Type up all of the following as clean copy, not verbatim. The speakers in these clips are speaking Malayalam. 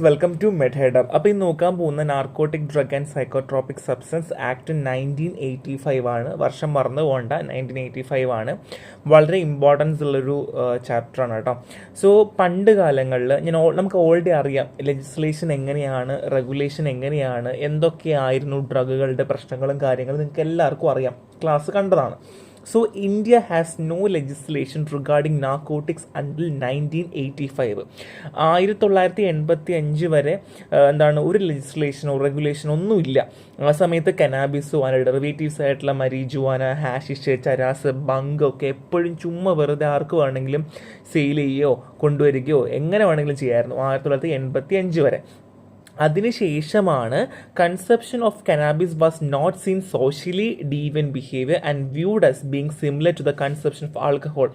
Welcome to മെഡ്ഹെഡർ. അപ്പോൾ ഈ നോക്കാൻ പോകുന്ന narcotic drug and psychotropic substance act 1985 ആണ്. വർഷം മറന്നു പോകണ്ട, 1985 ആണ്. വളരെ ഇമ്പോർട്ടൻസ് ഉള്ളൊരു ചാപ്റ്ററാണ് കേട്ടോ. സോ പണ്ട് കാലങ്ങളിൽ നമുക്ക് ഓൾറെഡി അറിയാം ലെജിസ്ലേഷൻ എങ്ങനെയാണ്, റെഗുലേഷൻ എങ്ങനെയാണ്, എന്തൊക്കെയായിരുന്നു ഡ്രഗുകളുടെ പ്രശ്നങ്ങളും കാര്യങ്ങളും നിങ്ങൾക്ക് എല്ലാവർക്കും അറിയാം, ക്ലാസ് കണ്ടതാണ്. So India has no legislation regarding narcotics until 1985. 1985 വരെ ഒരു ലെജിസ്ലേഷനോ റെഗുലേഷനോ ഒന്നുമില്ല. ആ സമയത്ത് കനാബിസോ അതിൻ്റെ ഡെറിവേറ്റീവ്സ് ആയിട്ടുള്ള മരീജുവാന, ഹാഷിഷ്, ചരാസ്, ബങ്ക് ഒക്കെ എപ്പോഴും ചുമ്മാ വെറുതെ ആർക്ക് വേണമെങ്കിലും സെയിൽ ചെയ്യുകയോ കൊണ്ടുവരികയോ എങ്ങനെ വേണമെങ്കിലും ചെയ്യായിരുന്നു 1985 വരെ. അതിനുശേഷമാണ് conception of cannabis was not seen socially deviant behaviour and viewed as being similar to the conception of alcohol.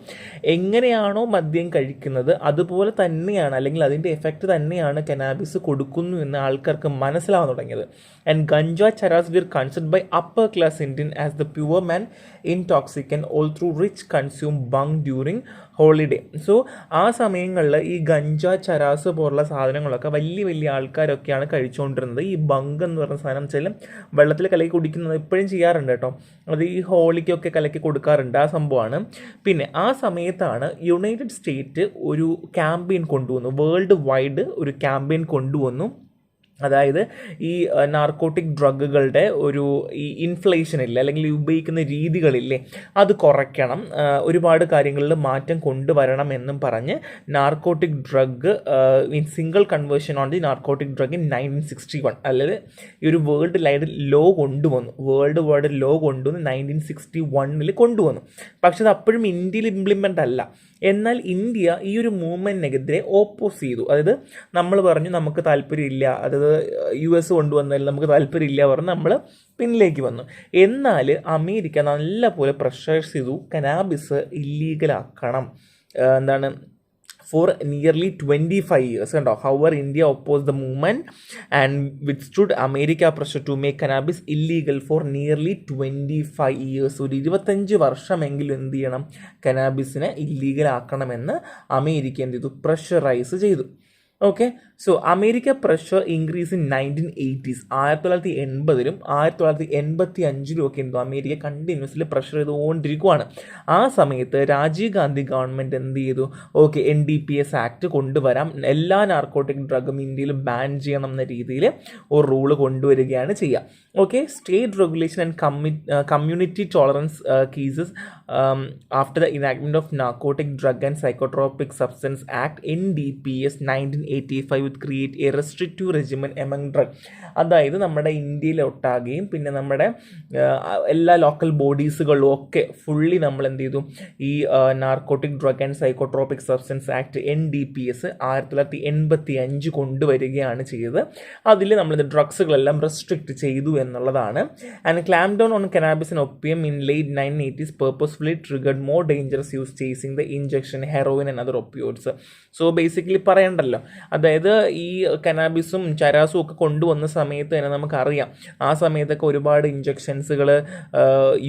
എങ്ങനെയാണോ മദ്യം കഴിക്കുന്നത് അതുപോലെ തന്നെയാണ്, അല്ലെങ്കിൽ അതിൻ്റെ എഫക്റ്റ് തന്നെയാണ് കനാബിസ് കൊടുക്കുന്നു എന്ന് ആൾക്കാർക്ക് മനസ്സിലാവാൻ തുടങ്ങിയത്. And ganja charas were considered by upper class Indian as the poor man intoxicant although rich consume ബങ് ഡ്യൂറിങ് ഹോളിഡേ. സോ ആ സമയങ്ങളിൽ ഈ ഗഞ്ച ചരാസ് പോലുള്ള സാധനങ്ങളൊക്കെ വലിയ വലിയ ആൾക്കാരൊക്കെയാണ് കഴിച്ചുകൊണ്ടിരുന്നത്. ഈ ബങ്ക് എന്ന് പറഞ്ഞ സാധനം വെച്ചാൽ വെള്ളത്തിൽ കലക്കി കുടിക്കുന്നത് ഇപ്പോഴും ചെയ്യാറുണ്ട് കേട്ടോ. അത് ഈ ഹോളിക്കൊക്കെ കലക്കി കൊടുക്കാറുണ്ട്, ആ സംഭവമാണ്. പിന്നെ ആ സമയത്താണ് യുണൈറ്റഡ് സ്റ്റേറ്റ് ഒരു ക്യാമ്പയിൻ കൊണ്ടുവന്നു, വേൾഡ് വൈഡ് ഒരു ക്യാമ്പയിൻ കൊണ്ടുവന്നു. അതായത് ഈ നാർക്കോട്ടിക് ഡ്രഗുകളുടെ ഒരു ഈ ഇൻഫ്ലേഷൻ ഇല്ലേ, അല്ലെങ്കിൽ ഉപയോഗിക്കുന്ന രീതികളില്ലേ, അത് കുറയ്ക്കണം, ഒരുപാട് കാര്യങ്ങളിൽ മാറ്റം കൊണ്ടുവരണം എന്നും പറഞ്ഞ് narcotic drug single conversion on the narcotic drug in 1961, അല്ലെങ്കിൽ ഈ ഒരു വേൾഡ് വേൾഡ് വൈഡ് ലോ കൊണ്ടുവന്ന് 1961 കൊണ്ടുവന്നു. പക്ഷെ അത് അപ്പോഴും ഇന്ത്യയിൽ ഇംപ്ലിമെൻ്റ് അല്ല. എന്നാൽ ഇന്ത്യ ഈ ഒരു മൂവ്മെൻറ്റിനെതിരെ ഓപ്പോസ് ചെയ്തു. അതായത് നമ്മൾ പറഞ്ഞു നമുക്ക് താല്പര്യമില്ല, അതായത് US കൊണ്ടുവന്നതിൽ നമുക്ക് താല്പര്യമില്ല പറഞ്ഞ് നമ്മൾ പിന്നിലേക്ക് വന്നു. എന്നാൽ അമേരിക്ക നല്ല പോലെ പ്രഷേഴ്സ് ചെയ്തു, cannabis ഇല്ലീഗലാക്കണം. For nearly 25 years. However, India opposed the movement and withstood America pressure to make cannabis illegal for nearly 25 years. ഒരു 25 വർഷമെങ്കിലും എന്ത് ചെയ്യണം, കനാബിസിനെ ഇല്ലീഗൽ ആക്കണമെന്ന് അമേരിക്ക എന്ത് ചെയ്തു, പ്രഷറൈസ് ചെയ്തു. Okay, so America pressure increase in 1980s. 1980-ലും 1985-ലും ഒക്കെ എന്തോ അമേരിക്ക കണ്ടിന്യൂസ്ലി പ്രഷർ ചെയ്തുകൊണ്ടിരിക്കുകയാണ്. ആ സമയത്ത് രാജീവ് ഗാന്ധി ഗവൺമെൻറ് എന്ത് ചെയ്തു, ഓക്കെ NDPS ആക്ട് കൊണ്ടുവരാം, എല്ലാ നാർക്കോട്ടിക് ഡ്രഗും ഇന്ത്യയിൽ ബാൻ ചെയ്യണം എന്ന രീതിയിൽ ഒരു റൂള് കൊണ്ടുവരികയാണ് ചെയ്യുക. Okay, state regulation and community tolerance cases after the enactment of narcotic drug and psychotropic substance act NDPS 1985 with create a restrictive regime among drug. അതായത് നമ്മുടെ ഇന്ത്യയിലൊട്ടാകുകയും പിന്നെ നമ്മുടെ എല്ലാ ലോക്കൽ ബോഡീസുകളിലും ഒക്കെ ഫുള്ളി നമ്മൾ എന്ത് ചെയ്തു, ഈ narcotic drug and psychotropic substance act NDPS 1985 കൊണ്ടുവരികയാണ് ചെയ്തത്. അതിൽ നമ്മൾ ഡ്രഗ്സുകളെല്ലാം റെസ്ട്രിക്റ്റ് ചെയ്തു എന്നുള്ളതാണ്. And clamp down on cannabis and Opium in late 1980s purposefully triggered more dangerous use chasing the injection, heroin and other opioids. So basically പറയണ്ടല്ലോ, അതായത് ഈ കനാബിസും ചരാസും ഒക്കെ കൊണ്ടുവന്ന സമയത്ത് തന്നെ നമുക്കറിയാം, ആ സമയത്തൊക്കെ ഒരുപാട് ഇഞ്ചക്ഷൻസുകൾ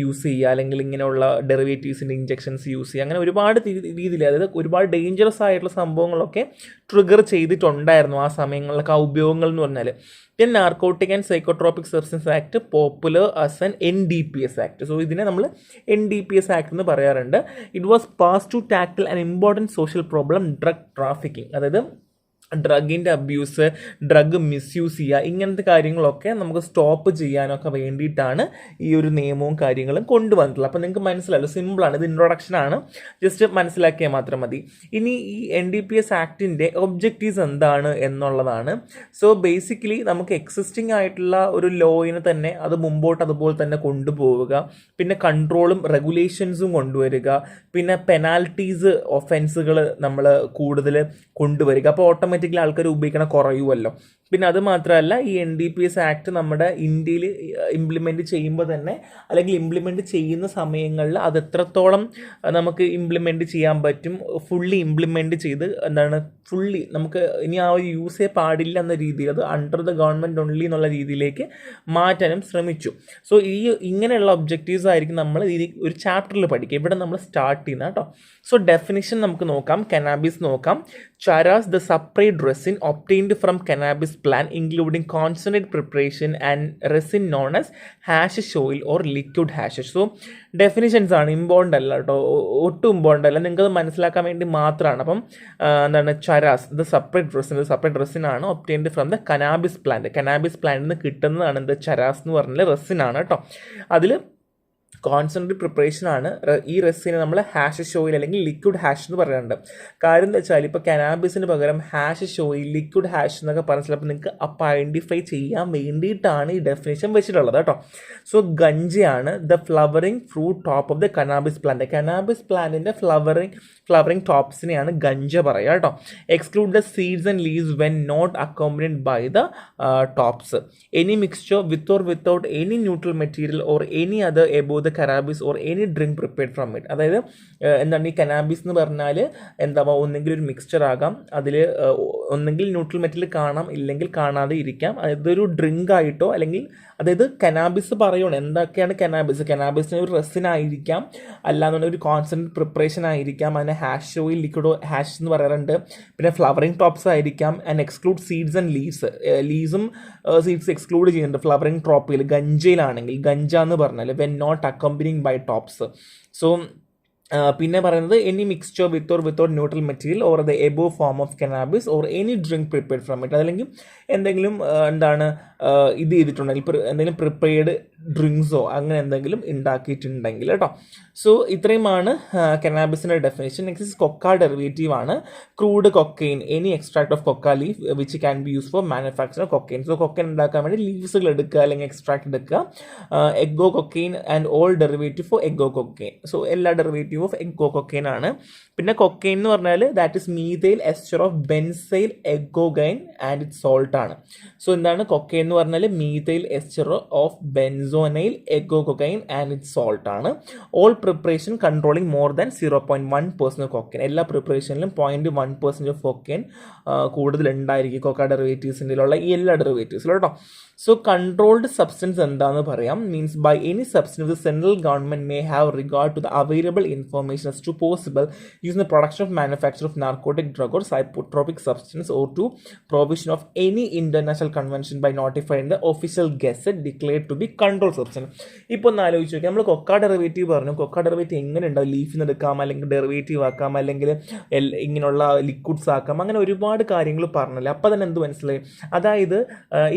യൂസ് ചെയ്യുക, അല്ലെങ്കിൽ ഇങ്ങനെയുള്ള ഡെറിവേറ്റീവ്സിൻ്റെ ഇഞ്ചക്ഷൻസ് യൂസ് ചെയ്യുക, അങ്ങനെ ഒരുപാട് രീതിയിൽ, അതായത് ഒരുപാട് ഡേഞ്ചറസ് ആയിട്ടുള്ള സംഭവങ്ങളൊക്കെ ട്രിഗർ ചെയ്തിട്ടുണ്ടായിരുന്നു ആ സമയങ്ങളിലൊക്കെ ആ ഉപയോഗങ്ങൾ എന്ന് പറഞ്ഞാൽ. Then narcotic and psychotropic substance act popular as an NDPS act. So ഇതിനെ നമ്മൾ NDPS ആക്ട് എന്ന് പറയാറുണ്ട്. It was pass to tackle an important social problem, drug trafficking. അതായത് ഡ്രഗിൻ്റെ അബ്യൂസ്, ഡ്രഗ് മിസ്യൂസ് ചെയ്യുക, ഇങ്ങനത്തെ കാര്യങ്ങളൊക്കെ നമുക്ക് സ്റ്റോപ്പ് ചെയ്യാനൊക്കെ വേണ്ടിയിട്ടാണ് ഈ ഒരു നിയമവും കാര്യങ്ങളും കൊണ്ടുവന്നിട്ടുള്ളത്. അപ്പോൾ നിങ്ങൾക്ക് മനസ്സിലായല്ലോ, സിമ്പിളാണ്, ഇത് ഇൻട്രൊഡക്ഷനാണ്, ജസ്റ്റ് മനസ്സിലാക്കിയാൽ മാത്രം മതി. ഇനി ഈ NDPS ആക്ടിൻ്റെ ഒബ്ജക്റ്റീവ്സ് എന്താണ് എന്നുള്ളതാണ്. സോ ബേസിക്കലി നമുക്ക് എക്സിസ്റ്റിംഗ് ആയിട്ടുള്ള ഒരു ലോയിനെ തന്നെ അത് മുമ്പോട്ട് അതുപോലെ തന്നെ കൊണ്ടുപോവുക, പിന്നെ കൺട്രോളും റെഗുലേഷൻസും കൊണ്ടുവരിക, പിന്നെ പെനാൽറ്റീസ് ഒഫൻസുകൾ നമ്മൾ കൂടുതൽ കൊണ്ടുവരിക. അപ്പോൾ ഓട്ടോമാറ്റിക്കലി ആൾക്കാർ ഉപയോഗിക്കണം കുറയുമല്ലോ. പിന്നെ അത് മാത്രമല്ല, ഈ NDPS ആക്ട് നമ്മുടെ ഇന്ത്യയിൽ ഇംപ്ലിമെൻറ്റ് ചെയ്യുമ്പോൾ തന്നെ, അല്ലെങ്കിൽ ഇംപ്ലിമെൻറ്റ് ചെയ്യുന്ന സമയങ്ങളിൽ അത് എത്രത്തോളം നമുക്ക് ഇംപ്ലിമെൻറ്റ് ചെയ്യാൻ പറ്റും, ഫുള്ളി ഇംപ്ലിമെൻറ്റ് ചെയ്ത് ഫുള്ളി നമുക്ക് ഇനി ആ ഒരു യൂസേ പാടില്ല എന്ന രീതിയിൽ, അത് അണ്ടർ ദ ഗവൺമെൻറ് ഓൺലി എന്നുള്ള രീതിയിലേക്ക് മാറ്റാനും ശ്രമിച്ചു. സോ ഇങ്ങനെയുള്ള ഒബ്ജക്റ്റീവ്സ് ആയിരിക്കും നമ്മൾ ഈ ഒരു ചാപ്റ്ററിൽ പഠിക്കുക. ഇവിടെ നമ്മൾ സ്റ്റാർട്ട് ചെയ്യുന്ന കേട്ടോ. സോ ഡെഫിനിഷൻ നമുക്ക് നോക്കാം, കനാബിസ് നോക്കാം. charas, the separate resin obtained from cannabis plant, including concentrate preparation and resin known as hashish oil or liquid hashish. So definitions ആണ്, ഇമ്പോർട്ടൻ്റ് അല്ല കേട്ടോ, ഒട്ടും ഇമ്പോർട്ടൻ്റ് അല്ല, നിങ്ങൾക്കത് മനസ്സിലാക്കാൻ വേണ്ടി മാത്രമാണ്. അപ്പം എന്താണ് ചരാസ്, ഇത് സെപ്പറേറ്റ് റെസിൻ ആണ് ഒബ്റ്റെയിൻഡ് ഫ്രം ദ കനാബിസ് പ്ലാന്റിൽ നിന്ന് കിട്ടുന്നതാണ് എന്ത് ചരാസ് എന്ന് പറഞ്ഞാൽ റെസിനാണ് കേട്ടോ. അതിൽ കോൺസെൻട്രേറ്റ് പ്രിപ്പറേഷൻ ആണ്. ഈ റെസിനെ നമ്മൾ ഹാഷിഷ് ഓയിൽ അല്ലെങ്കിൽ ലിക്വിഡ് ഹാഷ് എന്ന് പറയാറുണ്ട്. കാര്യം എന്താ വെച്ചാൽ ഇപ്പോൾ കനാബിസിന് പകരം ഹാഷിഷ് ഓയിൽ, ലിക്വിഡ് ഹാഷ് എന്നൊക്കെ പറഞ്ഞാൽ ചിലപ്പോൾ നിങ്ങൾക്ക് അപ്പം ഐഡൻറ്റിഫൈ ചെയ്യാൻ വേണ്ടിയിട്ടാണ് ഈ ഡെഫിനേഷൻ വെച്ചിട്ടുള്ളത് കേട്ടോ. സോ ഗഞ്ചയാണ് the flowering fruit top of the cannabis plant. Cannabis പ്ലാന്റിൻ്റെ ഫ്ലവറിങ് ടോപ്സിനെയാണ് ഗഞ്ച പറയുക കേട്ടോ. Exclude the seeds and leaves when not accompanied by the tops. Any mixture with or without any neutral material or any other above the cannabis or any drink prepared from it. അതായത് എന്താണ് ഈ കനാബിസ് എന്ന് പറഞ്ഞാൽ എന്താ, ഒന്നെങ്കിൽ ഒരു മിക്സ്ചർ ആകാം, അതിൽ ഒന്നെങ്കിൽ ന്യൂട്രൽ മെറ്റീരിയൽ കാണാം, ഇല്ലെങ്കിൽ കാണാതെ ഇരിക്കാം. അതൊരു ഡ്രിങ്ക് ആയിട്ടോ അല്ലെങ്കിൽ അതായത് കനാബിസ് പറയുകയാണ് എന്തൊക്കെയാണ് കനാബിസിന് ഒരു റെസിൻ ആയിരിക്കാം, അല്ലാന്നുണ്ടെങ്കിൽ ഒരു കോൺസെൻട്രേറ്റ് പ്രിപ്പറേഷൻ ആയിരിക്കാം, അതിനെ ഹാഷ് ഓയിൽ, ലിക്വിഡ് ഹാഷ് എന്ന് പറയാറുണ്ട്. പിന്നെ ഫ്ലവറിങ് ടോപ്സ് ആയിരിക്കാം. ആൻഡ് എക്സ്ക്ലൂഡ് സീഡ്സ് ആൻഡ് ലീവ്സും സീഡ്സ് എക്സ്ക്ലൂഡ് ചെയ്യുന്നുണ്ട് ഫ്ലവറിങ് ടോപ്പിൽ. ഗഞ്ചയിലാണെങ്കിൽ ഗഞ്ച എന്ന് പറഞ്ഞാൽ when not accompanying by tops. So പിന്നെ പറയുന്നത് any mixture with or without neutral material or the above form of cannabis or any drink prepared from it. അതല്ലെങ്കിൽ എന്തെങ്കിലും എന്താണ് ഇത് ചെയ്തിട്ടുണ്ടെങ്കിൽ എന്തെങ്കിലും പ്രിപ്പയർഡ് ഡ്രിങ്ക്സോ അങ്ങനെ എന്തെങ്കിലും ഉണ്ടാക്കിയിട്ടുണ്ടെങ്കിൽ കേട്ടോ. സോ ഇത്രയുമാണ് കനാബിസിൻ്റെ ഡെഫിനേഷൻ. നെക്സ്റ്റ് കൊക്ക ഡെറിവേറ്റീവ് ആണ്. Crude cocaine, any extract of coca leaf which can be use for manufacture of cocaine. So cocaine ഉണ്ടാക്കാൻ വേണ്ടി ലീവ്സുകൾ എടുക്കുക അല്ലെങ്കിൽ എക്സ്ട്രാക്ട് എടുക്കുക. Ecgonine and all derivative for ecgonine. So എല്ലാ ഡെറിവേറ്റീവ് ഓഫ് എഗോ കൊക്കൈൻ ആണ്. പിന്നെ കൊക്കൈൻ എന്ന് പറഞ്ഞാൽ that is methyl ester of benzoyl ecgonine and it salt ആണ്. സോ എന്താണ് കൊക്കൈൻ എന്ന് പറഞ്ഞാൽ methyl ester of benzoyl ecgonine and it salt ആണ്. All preparation controlling more than 0.1% of cocaine. എല്ലാ പ്രിപ്പറേഷനിലും 0.1% ഓഫ് കൊക്കൈൻ കൂടുതൽ ഉണ്ടായിരിക്കും കൊക്ക ഡെറിവേറ്റീവ്സിൻ്റെ ഈ എല്ലാ ഡെറിവേറ്റീവ്സിലും കേട്ടോ. സോ കൺട്രോൾഡ് സബ്സ്റ്റൻസ് എന്താണെന്ന് പറയാം. Means by any substance the central government may have regard to the available information as to possible use in the production of manufacture of narcotic drug or psychotropic substance or to provision of any international convention by notifying the official gazette declared to be controlled substance. ഇപ്പോൾ ഒന്ന് ആലോചിച്ച് നോക്കി, നമ്മൾ കൊക്ക ഡെറിവേറ്റീവ് പറഞ്ഞു. കൊക്ക ഡെറിവേറ്റീവ് എങ്ങനെ ഉണ്ടാവും? ലീഫിൽ നിന്ന് എടുക്കാം, അല്ലെങ്കിൽ ഡെറിവേറ്റീവ് ആക്കാം, അല്ലെങ്കിൽ ഇങ്ങനെയുള്ള ലിക്വിഡ്സ് ആക്കാം, അങ്ങനെ ഒരുപാട് കാര്യങ്ങൾ പറഞ്ഞല്ലേ. അപ്പോൾ തന്നെ എന്ത് മനസ്സിലായി? അതായത്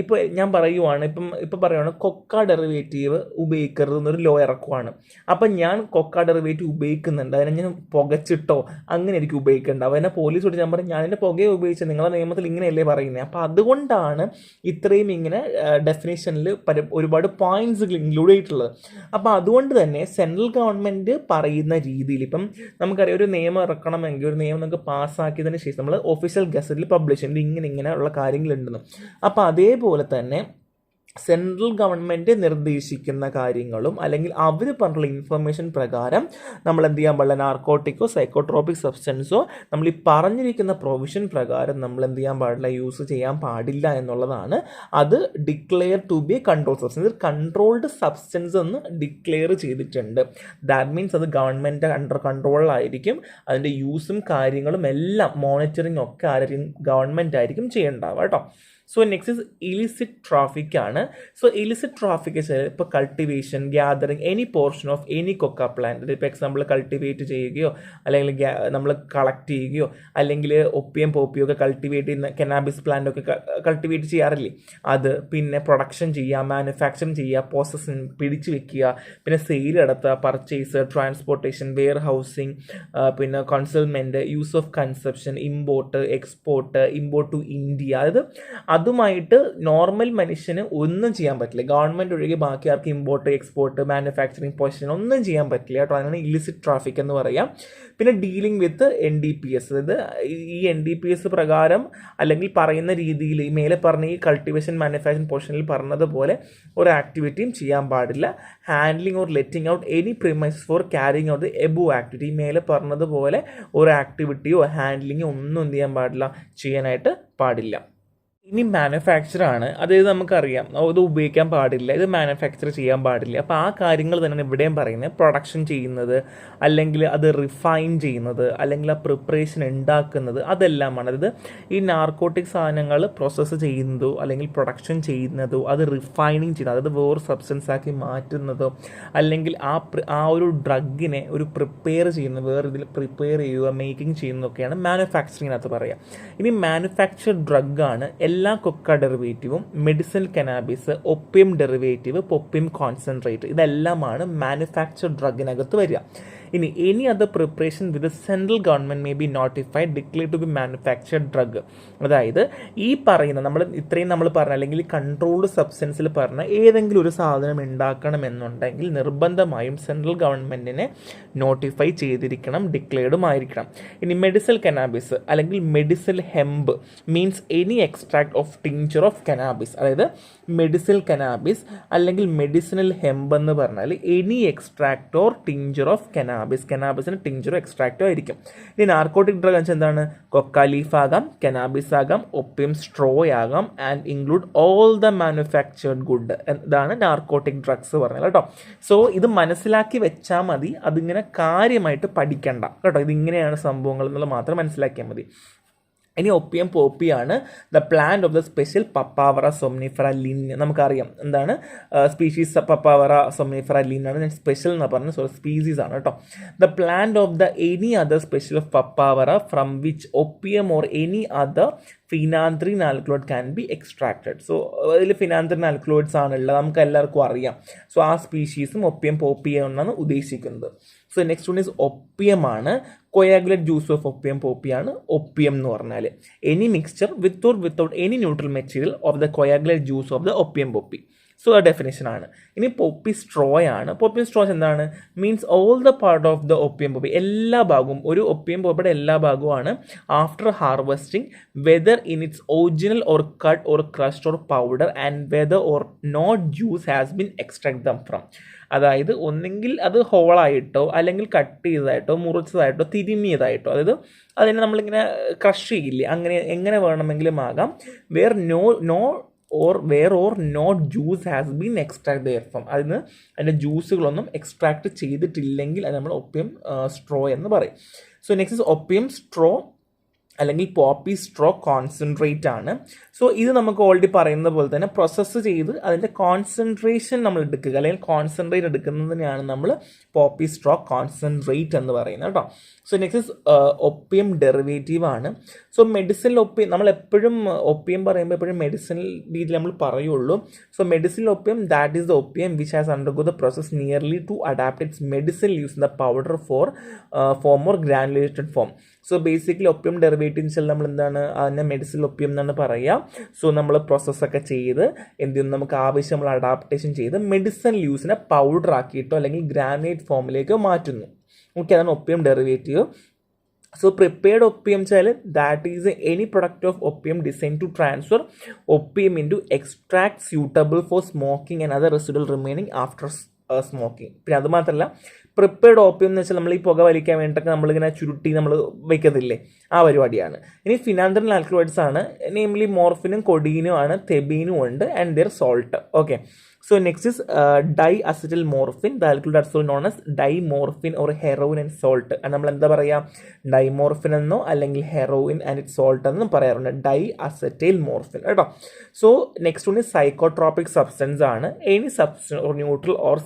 ഇപ്പോൾ ഞാൻ പറയുവാണ്, ഇപ്പം പറയുവാണ് കൊക്ക ഡെറിവേറ്റീവ് ഉപയോഗിക്കരുത് എന്നൊരു ലോ ഇറക്കുവാണ്. അപ്പം ഞാൻ കൊക്ക ഡെറിവേറ്റീവ് ഉപയോഗിക്കുന്നുണ്ട്, അതിനെ ഞാൻ പുകച്ചിട്ടോ അങ്ങനെ എനിക്ക് ഉപയോഗിക്കേണ്ടാവും. എന്നെ പോലീസ് ഞാൻ പറയും ഞാൻ എൻ്റെ പുകയെ ഉപയോഗിച്ചത്, നിങ്ങളുടെ നിയമത്തിൽ ഇങ്ങനെയല്ലേ പറയുന്നത്. അപ്പോൾ അതുകൊണ്ടാണ് ഇത്രയും ഇങ്ങനെ ഡെഫിനേഷനിൽ ഒരുപാട് പോയിന്റ്സുകൾ ഇൻക്ലൂഡ് ചെയ്തിട്ടുള്ളത്. അപ്പോൾ അതുകൊണ്ട് തന്നെ സെൻട്രൽ ഗവൺമെൻറ് പറയുന്ന രീതിയിൽ ഇപ്പം നമുക്കറിയാം, ഒരു നിയമം ഇറക്കണമെങ്കിൽ ഒരു നിയമം നമുക്ക് പാസ്സാക്കിയതിന് ശേഷം നമ്മൾ ഒഫീഷ്യൽ ഗസറ്റിൽ പബ്ലിഷ് ചെയ്യുന്നത് ഇങ്ങനെയുള്ള കാര്യങ്ങളുണ്ടെന്ന്. അപ്പോൾ അതേപോലെ തന്നെ സെൻട്രൽ ഗവൺമെൻറ് നിർദ്ദേശിക്കുന്ന കാര്യങ്ങളും അല്ലെങ്കിൽ അവർ പറഞ്ഞുള്ള ഇൻഫർമേഷൻ പ്രകാരം നമ്മൾ എന്ത് ചെയ്യാൻ പാടില്ല, നാർക്കോട്ടിക്കോ സൈക്കോട്രോപിക് സബ്സ്റ്റൻസോ നമ്മൾ ഈ പറഞ്ഞിരിക്കുന്ന പ്രൊവിഷൻ പ്രകാരം നമ്മൾ എന്ത് ചെയ്യാൻ പാടില്ല, യൂസ് ചെയ്യാൻ പാടില്ല എന്നുള്ളതാണ്. അത് declare to be control substance, controlled substance എന്ന് ഡിക്ലെയർ ചെയ്തിട്ടുണ്ട്. ദാറ്റ് മീൻസ് അത് ഗവൺമെൻറ് അണ്ടർ കൺട്രോളിലായിരിക്കും. അതിൻ്റെ യൂസും കാര്യങ്ങളും എല്ലാം മോണിറ്ററിങ് ഒക്കെ ആയിരിക്കും, ഗവൺമെൻറ് ആയിരിക്കും ചെയ്യേണ്ടാവുക കേട്ടോ. So next is illicit traffic ആണ്. സോ ഇലിസിറ്റ് ട്രാഫിക് ഇപ്പോൾ cultivation, gathering any portion of any coca plant. ഇപ്പോൾ എക്സാമ്പിൾ കൾട്ടിവേറ്റ് ചെയ്യുകയോ അല്ലെങ്കിൽ നമ്മൾ കളക്ട് ചെയ്യുകയോ അല്ലെങ്കിൽ ഒപ്പിയം പോപ്പിയോ ഒക്കെ കൾട്ടിവേറ്റ് ചെയ്യുന്ന കനാബിസ് പ്ലാന്റ് ഒക്കെ കൾട്ടിവേറ്റ് ചെയ്യാറില്ലേ, അത് പിന്നെ പ്രൊഡക്ഷൻ ചെയ്യുക, മാനുഫാക്ചറിങ് ചെയ്യുക, പ്രോസസ്സിങ് പിടിച്ചു വെക്കുക, പിന്നെ സെയിൽ നടത്തുക, പർച്ചേസ്, ട്രാൻസ്പോർട്ടേഷൻ, വെയർ ഹൗസിങ്, പിന്നെ concealment, use of consumption, import, export, import to India. അതായത് അതുമായിട്ട് നോർമൽ മനുഷ്യന് ഒന്നും ചെയ്യാൻ പറ്റില്ല. ഗവൺമെൻറ് ഒഴികെ ബാക്കി ആർക്ക് ഇമ്പോർട്ട്, എക്സ്പോർട്ട്, മാനുഫാക്ചറിങ്, പൊസിഷൻ ഒന്നും ചെയ്യാൻ പറ്റില്ല കേട്ടോ. അങ്ങനെ ഇലിസിറ്റ് ട്രാഫിക് എന്ന് പറയാം. പിന്നെ ഡീലിംഗ് വിത്ത് NDPS, അതായത് ഈ NDPS പ്രകാരം അല്ലെങ്കിൽ പറയുന്ന രീതിയിൽ ഈ മേലെ പറഞ്ഞ ഈ കൾട്ടിവേഷൻ, മാനുഫാക്ചറിങ് പൊസിഷനിൽ പറഞ്ഞതുപോലെ ഒരു ആക്ടിവിറ്റിയും ചെയ്യാൻ പാടില്ല. Handling or letting out any premises for carrying out the above activity. ഈ മേലെ പറഞ്ഞതുപോലെ ഒരു ആക്ടിവിറ്റിയോ ഹാൻഡ്ലിങ്ങോ ഒന്നും എന്ത് ചെയ്യാൻ പാടില്ല, ചെയ്യാനായിട്ട് പാടില്ല. ഇനി മാനുഫാക്ചർ ആണ്. അതായത് നമുക്കറിയാം ഇത് ഉപയോഗിക്കാൻ പാടില്ല, ഇത് മാനുഫാക്ചർ ചെയ്യാൻ പാടില്ല. അപ്പോൾ ആ കാര്യങ്ങൾ തന്നെയാണ് ഇവിടെയും പറയുന്നത്. പ്രൊഡക്ഷൻ ചെയ്യുന്നത്, അല്ലെങ്കിൽ അത് റിഫൈൻ ചെയ്യുന്നത്, അല്ലെങ്കിൽ ആ പ്രിപ്പറേഷൻ ഉണ്ടാക്കുന്നത്, അതെല്ലാമാണ്. അതായത് ഈ നാർക്കോട്ടിക് സാധനങ്ങൾ പ്രോസസ്സ് ചെയ്യുന്നതോ അല്ലെങ്കിൽ പ്രൊഡക്ഷൻ ചെയ്യുന്നതോ അത് റിഫൈനിങ് ചെയ്യുന്നത്, അതായത് വേറെ സബ്സ്റ്റൻസ് ആക്കി മാറ്റുന്നതോ, അല്ലെങ്കിൽ ആ ഒരു ഡ്രഗിനെ ഒരു പ്രിപ്പയർ ചെയ്യുന്നത്, വേറെ ഇതിൽ പ്രിപ്പയർ ചെയ്യുക, മേക്കിംഗ് ചെയ്യുന്നതൊക്കെയാണ് മാനുഫാക്ചറിങ്ങിനകത്ത് പറയുക. ഇനി മാനുഫാക്ചർ ഡ്രഗാണ് എല്ലാ കൊക്ക ഡെറിവേറ്റീവും, medicinal cannabis, opium derivative, opium concentrate, ഇതെല്ലാമാണ് മാനുഫാക്ചർ ഡ്രഗിനകത്ത് വരിക. ഇനി any other preparation with central government may be notified declare to be manufactured drug. അതായത് ഈ പറയുന്ന നമ്മൾ പറഞ്ഞ അല്ലെങ്കിൽ കൺട്രോൾഡ് സബ്സ്റ്റൻസിൽ പറഞ്ഞ ഏതെങ്കിലും ഒരു സാധനം ഉണ്ടാക്കണമെന്നുണ്ടെങ്കിൽ നിർബന്ധമായും സെൻട്രൽ ഗവൺമെൻറ്റിനെ നോട്ടിഫൈ ചെയ്തിരിക്കണം, ഡിക്ലെയർഡും ആയിരിക്കണം. ഇനി മെഡിസിനൽ കനാബിസ് അല്ലെങ്കിൽ medicinal hemp means any extract of tincture of cannabis. അതായത് മെഡിസിനൽ കനാബിസ് അല്ലെങ്കിൽ മെഡിസിനൽ ഹെംബ് എന്ന് പറഞ്ഞാൽ any extract or tincture of കനാബിസിന് ടിഞ്ചറോ എക്സ്ട്രാക്റ്റോ ആയിരിക്കും. ഇനി നാർക്കോട്ടിക് ഡ്രഗ് വെച്ചാൽ എന്താണ്? കൊക്ക ലീഫ് ആകാം, കനാബിസ് ആകാം, ഒപ്പിയം സ്ട്രോ ആകാം, and include all the manufactured good. ഇതാണ് നാർക്കോട്ടിക് ഡ്രഗ്സ് പറഞ്ഞത് കേട്ടോ. സോ ഇത് മനസ്സിലാക്കി വെച്ചാൽ മതി, അതിങ്ങനെ കാര്യമായിട്ട് പഠിക്കണ്ട കേട്ടോ. ഇതിങ്ങനെയാണ് സംഭവങ്ങൾ എന്നുള്ളത് മാത്രം മനസ്സിലാക്കിയാൽ മതി. ഇനി ഒപ്പിയം പോപ്പിയാണ് the plant of the special papaver somniferum ലീൻ. നമുക്കറിയാം എന്താണ് സ്പീഷീസ് പപ്പാവറ സൊംനിഫറ ലീൻ ആണ്, ഞാൻ സ്പെഷ്യൽ എന്ന് പറഞ്ഞത്, സോ സ്പീസീസ് ആണ് കേട്ടോ. The plant of the any other special of papaver from which opium or any other phenanthrene alkaloid can be extracted. So അതിൽ ഫിനാന്ത്രിൻ ആൽക്കലോയിഡ്സ് ആണുള്ളത്, നമുക്ക് എല്ലാവർക്കും അറിയാം. സോ ആ സ്പീഷീസും ഒപ്പിയം പോപ്പിയം എന്നാണ് ഉദ്ദേശിക്കുന്നത്. സോ നെക്സ്റ്റ് വൺ ഈസ് ഒപ്പിയമാണ്. കൊയാഗുലേറ്റ് ജ്യൂസ് ഓഫ് ഒപ്പിയം പോപ്പിയാണ് ഒപ്പിയം എന്ന് പറഞ്ഞാൽ. Any mixture with or without any neutral material of the coagulate juice of the opium poppy. So ആ ഡെഫിനേഷൻ ആണ്. ഇനി പോപ്പി സ്ട്രോ ആണ്. പോപ്പി സ്ട്രോസ് എന്താണ്? Means all the part of the opium poppy, എല്ലാ ഭാഗവും, ഒരു ഒപ്പിയം പോപ്പിയുടെ എല്ലാ ഭാഗവുമാണ് after harvesting, whether in its original or cut or crushed or powder, and whether or not juice has been extract them from. അതായത് ഒന്നെങ്കിൽ അത് ഹോളായിട്ടോ അല്ലെങ്കിൽ കട്ട് ചെയ്തതായിട്ടോ മുറിച്ചതായിട്ടോ തിരുമ്മിയതായിട്ടോ, അതായത് അതിനെ നമ്മളിങ്ങനെ ക്രഷ് ചെയ്യില്ലേ, അങ്ങനെ എങ്ങനെ വേണമെങ്കിലും ആകാം. Whether not juice has been extract therefrom. അതിൻ്റെ ജ്യൂസുകളൊന്നും എക്സ്ട്രാക്ട് ചെയ്തിട്ടില്ലെങ്കിൽ അത് നമ്മൾ ഒപ്പിയം സ്ട്രോ എന്ന് പറയും. So next is Opium straw അല്ലെങ്കിൽ പോപ്പി സ്ട്രോ കോൺസെൻട്രേറ്റ് ആണ്. സോ ഇത് നമുക്ക് ഓൾറെഡി പറയുന്ന പോലെ തന്നെ പ്രോസസ്സ് ചെയ്ത് അതിൻ്റെ കോൺസെൻട്രേഷൻ നമ്മൾ എടുക്കുക അല്ലെങ്കിൽ കോൺസെൻട്രേറ്റ് എടുക്കുന്നതിനെയാണ് നമ്മൾ പോപ്പി സ്ട്രോ കോൺസെൻട്രേറ്റ് എന്ന് പറയുന്നത് കേട്ടോ. So next is Opium derivative ആണ്. സോ മെഡിസിനൽ ഒപ്പിയം, നമ്മൾ എപ്പോഴും ഒപ്പിയം പറയുമ്പോൾ എപ്പോഴും മെഡിസിനൽ രീതിയിൽ നമ്മൾ പറയുള്ളൂ. So medicinal Opium that is the Opium which has undergo the process nearly to adapt it's medicinal use in the powder form or granulated form. So basically Opium derivatives എല്ലാം നമ്മൾ എന്താണ് അതിനെ മെഡിസിനൽ ഒപ്പിയം എന്നാണ് പറയുക. സോ നമ്മൾ പ്രോസസ്സൊക്കെ ചെയ്ത് എന്ത് ചെയ്യുന്നു, നമുക്ക് ആവശ്യമുള്ള അഡാപ്റ്റേഷൻ ചെയ്ത് മെഡിസിനൽ യൂസിനെ പൗഡർ ആക്കിയിട്ടോ അല്ലെങ്കിൽ ഗ്രാനുലേറ്റ് ഫോമിലേക്ക് മാറ്റുന്നു. ഓക്കെ, അതാണ് Opium derivative. So prepared opium വെച്ചാൽ that is any product of opium designed to transfer opium into extract suitable for smoking and other residual remaining after smoking. പിന്നെ അത് മാത്രമല്ല പ്രിപ്പയർഡ് ഓപ്പിയം എന്ന് വെച്ചാൽ നമ്മൾ ഈ പുക വലിക്കാൻ വേണ്ടിയിട്ടൊക്കെ നമ്മളിങ്ങനെ ചുരുട്ടി നമ്മൾ വയ്ക്കത്തില്ലേ, ആ പരിപാടിയാണ്. ഇനി ഫിനാന്ത്രിൻ ആൽക്കലോയിഡ്സ് ആണ്, നെയിംലി മോർഫിനും കൊഡീനും ആണ്, തെബീനും ഉണ്ട്, and their salt. Okay, so next is diacetylmorphine, the alkaloid also known as dimorphine or heroin and salt. നമ്മൾ എന്താ പറയുക, ഡൈമോർഫിൻ എന്നോ അല്ലെങ്കിൽ ഹെറോയിൻ ആൻഡ് ഇറ്റ് സോൾട്ട് എന്നും പറയാറുണ്ട്, ഡൈഅസറ്റൈൽമോർഫിൻ കേട്ടോ. So next one psychotropic substance ആണ്. Any substance or neutral or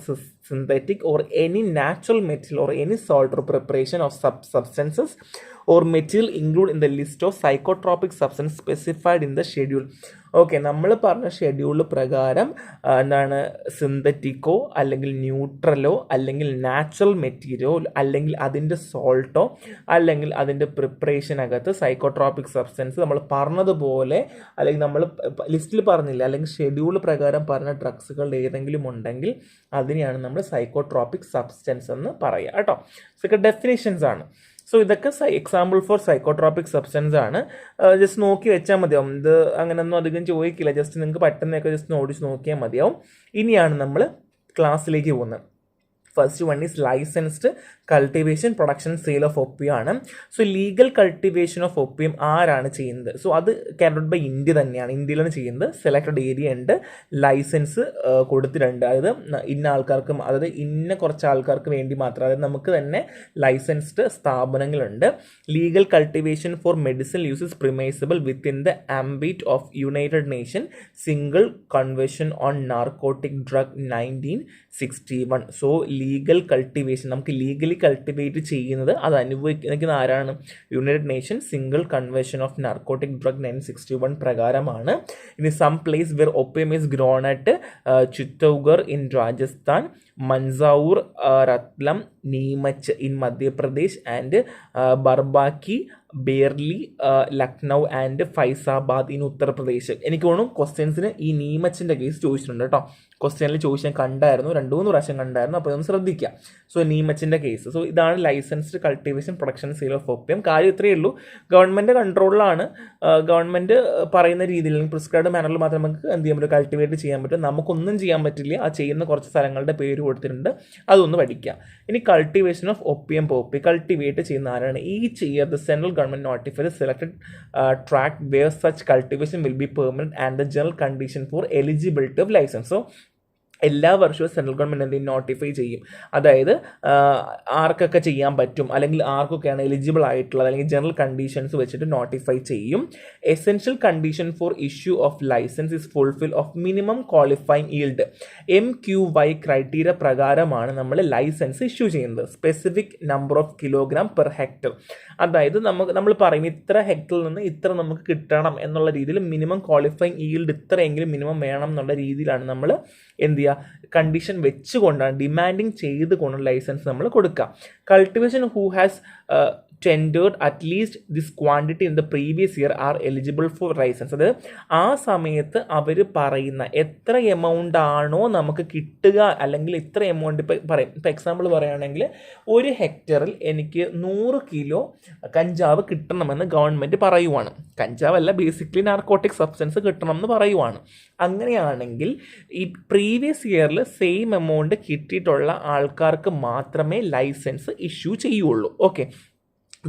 synthetic or any natural material or any salt or preparation of substances or material included in the list of psychotropic substance specified in the schedule. Okay, നമ്മൾ പറഞ്ഞ ഷെഡ്യൂൾ പ്രകാരം എന്താണ് സിന്തറ്റിക്കോ അല്ലെങ്കിൽ ന്യൂട്രലോ അല്ലെങ്കിൽ നാച്ചുറൽ മെറ്റീരിയലോ അല്ലെങ്കിൽ അതിൻ്റെ സോൾട്ടോ അല്ലെങ്കിൽ അതിൻ്റെ പ്രിപ്പറേഷനകത്ത് സൈക്കോട്രോപിക് സബ്സ്റ്റൻസ് നമ്മൾ പറഞ്ഞതുപോലെ അല്ലെങ്കിൽ നമ്മൾ ലിസ്റ്റിൽ പറഞ്ഞില്ല അല്ലെങ്കിൽ ഷെഡ്യൂൾ പ്രകാരം പറഞ്ഞ ഡ്രഗ്സുകളുടെ ഏതെങ്കിലും ഉണ്ടെങ്കിൽ അതിനെയാണ് നമ്മൾ സൈക്കോട്രോപിക് സബ്സ്റ്റൻസ് എന്ന് പറയുക കേട്ടോ. ഇതൊക്കെ ഡെഫിനേഷൻസ് ആണ്. സോ ഇതൊക്കെ എക്സാമ്പിൾ ഫോർ സൈക്കോട്രോപിക് സബ്സ്റ്റൻസ് ആണ്. ജസ്റ്റ് നോക്കി വെച്ചാൽ മതിയാവും, ഇത് അങ്ങനെയൊന്നും അധികം ചോദിക്കില്ല, ജസ്റ്റ് നിങ്ങൾക്ക് പറ്റുന്നതൊക്കെ ജസ്റ്റ് ഓടിച്ച് നോക്കിയാൽ മതിയാവും. ഇനിയാണ് നമ്മൾ ക്ലാസ്സിലേക്ക് പോകുന്നത്. First one is licensed cultivation production sale of opium ആണ്. So legal cultivation of opium ആരാണ് ചെയ്യുന്നത്? സോ അത് കാരിഡ് ബൈ ഇന്ത്യ തന്നെയാണ്, ഇന്ത്യയിലാണ് ചെയ്യുന്നത്. സെലക്ടഡ് ഏരിയ ഉണ്ട്, ലൈസൻസ് കൊടുത്തിട്ടുണ്ട്. അതായത് ഇന്ന ആൾക്കാർക്ക്, അതായത് ഇന്ന കുറച്ച് ആൾക്കാർക്ക് വേണ്ടി മാത്രം, അതായത് നമുക്ക് തന്നെ ലൈസൻസ്ഡ് സ്ഥാപനങ്ങളുണ്ട്. Legal cultivation four medicinal uses പ്രിമൈസബിൾ within the ambit of United nation single convention on narcotic drug 1961. So legal cultivation, നമുക്ക് ലീഗലി കൾട്ടിവേറ്റ് ചെയ്യുന്നത് അത് അനുഭവിക്കുന്ന ആരാണ്? United nation single convention of narcotic drug 1961 പ്രകാരമാണ്. ഇനി some place were Opium is grown at ചിത്തൗഗർ in Rajasthan, മൻസൗർ, റത്ലം, Neemuch in Madhya Pradesh and ബർബാക്കി, Berly, Lucknow and Faizabad in Uttar Pradesh. എനിക്ക് തോന്നുന്നു ക്വസ്റ്റ്യൻസിന് ഈ നീമച്ചിൻ്റെ കേസ് ചോദിച്ചിട്ടുണ്ട് കേട്ടോ. ക്വസ്റ്റ്യനിൽ ചോദിച്ചാൽ കണ്ടായിരുന്നു, 2-3 പ്രാവശ്യം കണ്ടായിരുന്നു, അപ്പോൾ ഒന്ന് ശ്രദ്ധിക്കുക. സോ നീമച്ചിൻ്റെ കേസ്. സോ ഇതാണ് licensed cultivation production sale of opium. കാര്യം ഇത്രയേ ഉള്ളൂ, ഗവൺമെൻറ് കൺട്രോളിലാണ്. ഗവൺമെൻറ് പറയുന്ന രീതിയിൽ പ്രിസ്ക്രൈബ്ഡ് മാനറിൽ മാത്രമേ നമുക്ക് എന്ത് ചെയ്യാൻ പറ്റും, കൾട്ടിവേറ്റ് ചെയ്യാൻ പറ്റും. നമുക്കൊന്നും ചെയ്യാൻ പറ്റില്ല. ആ ചെയ്യുന്ന കുറച്ച് സ്ഥലങ്ങളുടെ പേര് കൊടുത്തിട്ടുണ്ട്, അതൊന്ന് പഠിക്കുക. ഇനി cultivation of opium poppy cultivate ചെയ്യുന്ന ആരാണ്? Each year the central government notify the selected tract where such cultivation will be permanent and the general condition for eligibility of license. So എല്ലാ വർഷവും സെൻട്രൽ ഗവൺമെൻറ് എന്തെങ്കിലും നോട്ടിഫൈ ചെയ്യും. അതായത് ആർക്കൊക്കെ ചെയ്യാൻ പറ്റും, അല്ലെങ്കിൽ ആർക്കൊക്കെയാണ് എലിജിബിൾ ആയിട്ടുള്ളത്, അല്ലെങ്കിൽ ജനറൽ കണ്ടീഷൻസ് വെച്ചിട്ട് നോട്ടിഫൈ ചെയ്യും. Essential condition for issue of licence is fulfil of minimum qualifying yield MQY criteria പ്രകാരമാണ് നമ്മൾ ലൈസൻസ് ഇഷ്യൂ ചെയ്യുന്നത്. Specific number of kilogram per hectare. അതായത് നമ്മൾ പറയും ഇത്ര ഹെക്ടറിൽ നിന്ന് ഇത്ര നമുക്ക് കിട്ടണം എന്നുള്ള രീതിയിൽ മിനിമം ക്വാളിഫൈങ് ഈൽഡ് ഇത്രയെങ്കിലും മിനിമം വേണം എന്നുള്ള രീതിയിലാണ് നമ്മൾ എന്ത് ചെയ്യുക, കണ്ടീഷൻ വെച്ചുകൊണ്ടാണ്, ഡിമാൻഡിങ് ചെയ്തുകൊണ്ടാണ് ലൈസൻസ് നമ്മൾ കൊടുക്കുക. Cultivation who has tendered at least this quantity in the previous year are eligible for license. അത് ആ സമയത്ത് അവർ പറയുന്ന എത്ര എമൗണ്ട് ആണോ നമുക്ക് കിട്ടുക, അല്ലെങ്കിൽ ഇത്ര എമൗണ്ട് ഇപ്പോൾ പറയും. ഇപ്പോൾ എക്സാമ്പിൾ പറയുകയാണെങ്കിൽ 1 ഹെക്ടറിൽ എനിക്ക് 100 കിലോ കഞ്ചാവ് കിട്ടണമെന്ന് ഗവൺമെൻറ് പറയുവാണ്. കഞ്ചാവല്ല, ബേസിക്കലി നാർക്കോട്ടിക് സബ്സ്റ്റൻസ് കിട്ടണമെന്ന് പറയുവാണ്. അങ്ങനെയാണെങ്കിൽ ഈ പ്രീവിയസ് ഇയറിൽ സെയിം എമൗണ്ട് കിട്ടിയിട്ടുള്ള ആൾക്കാർക്ക് മാത്രമേ ലൈസൻസ് ഇഷ്യൂ ചെയ്യുള്ളൂ. Okay.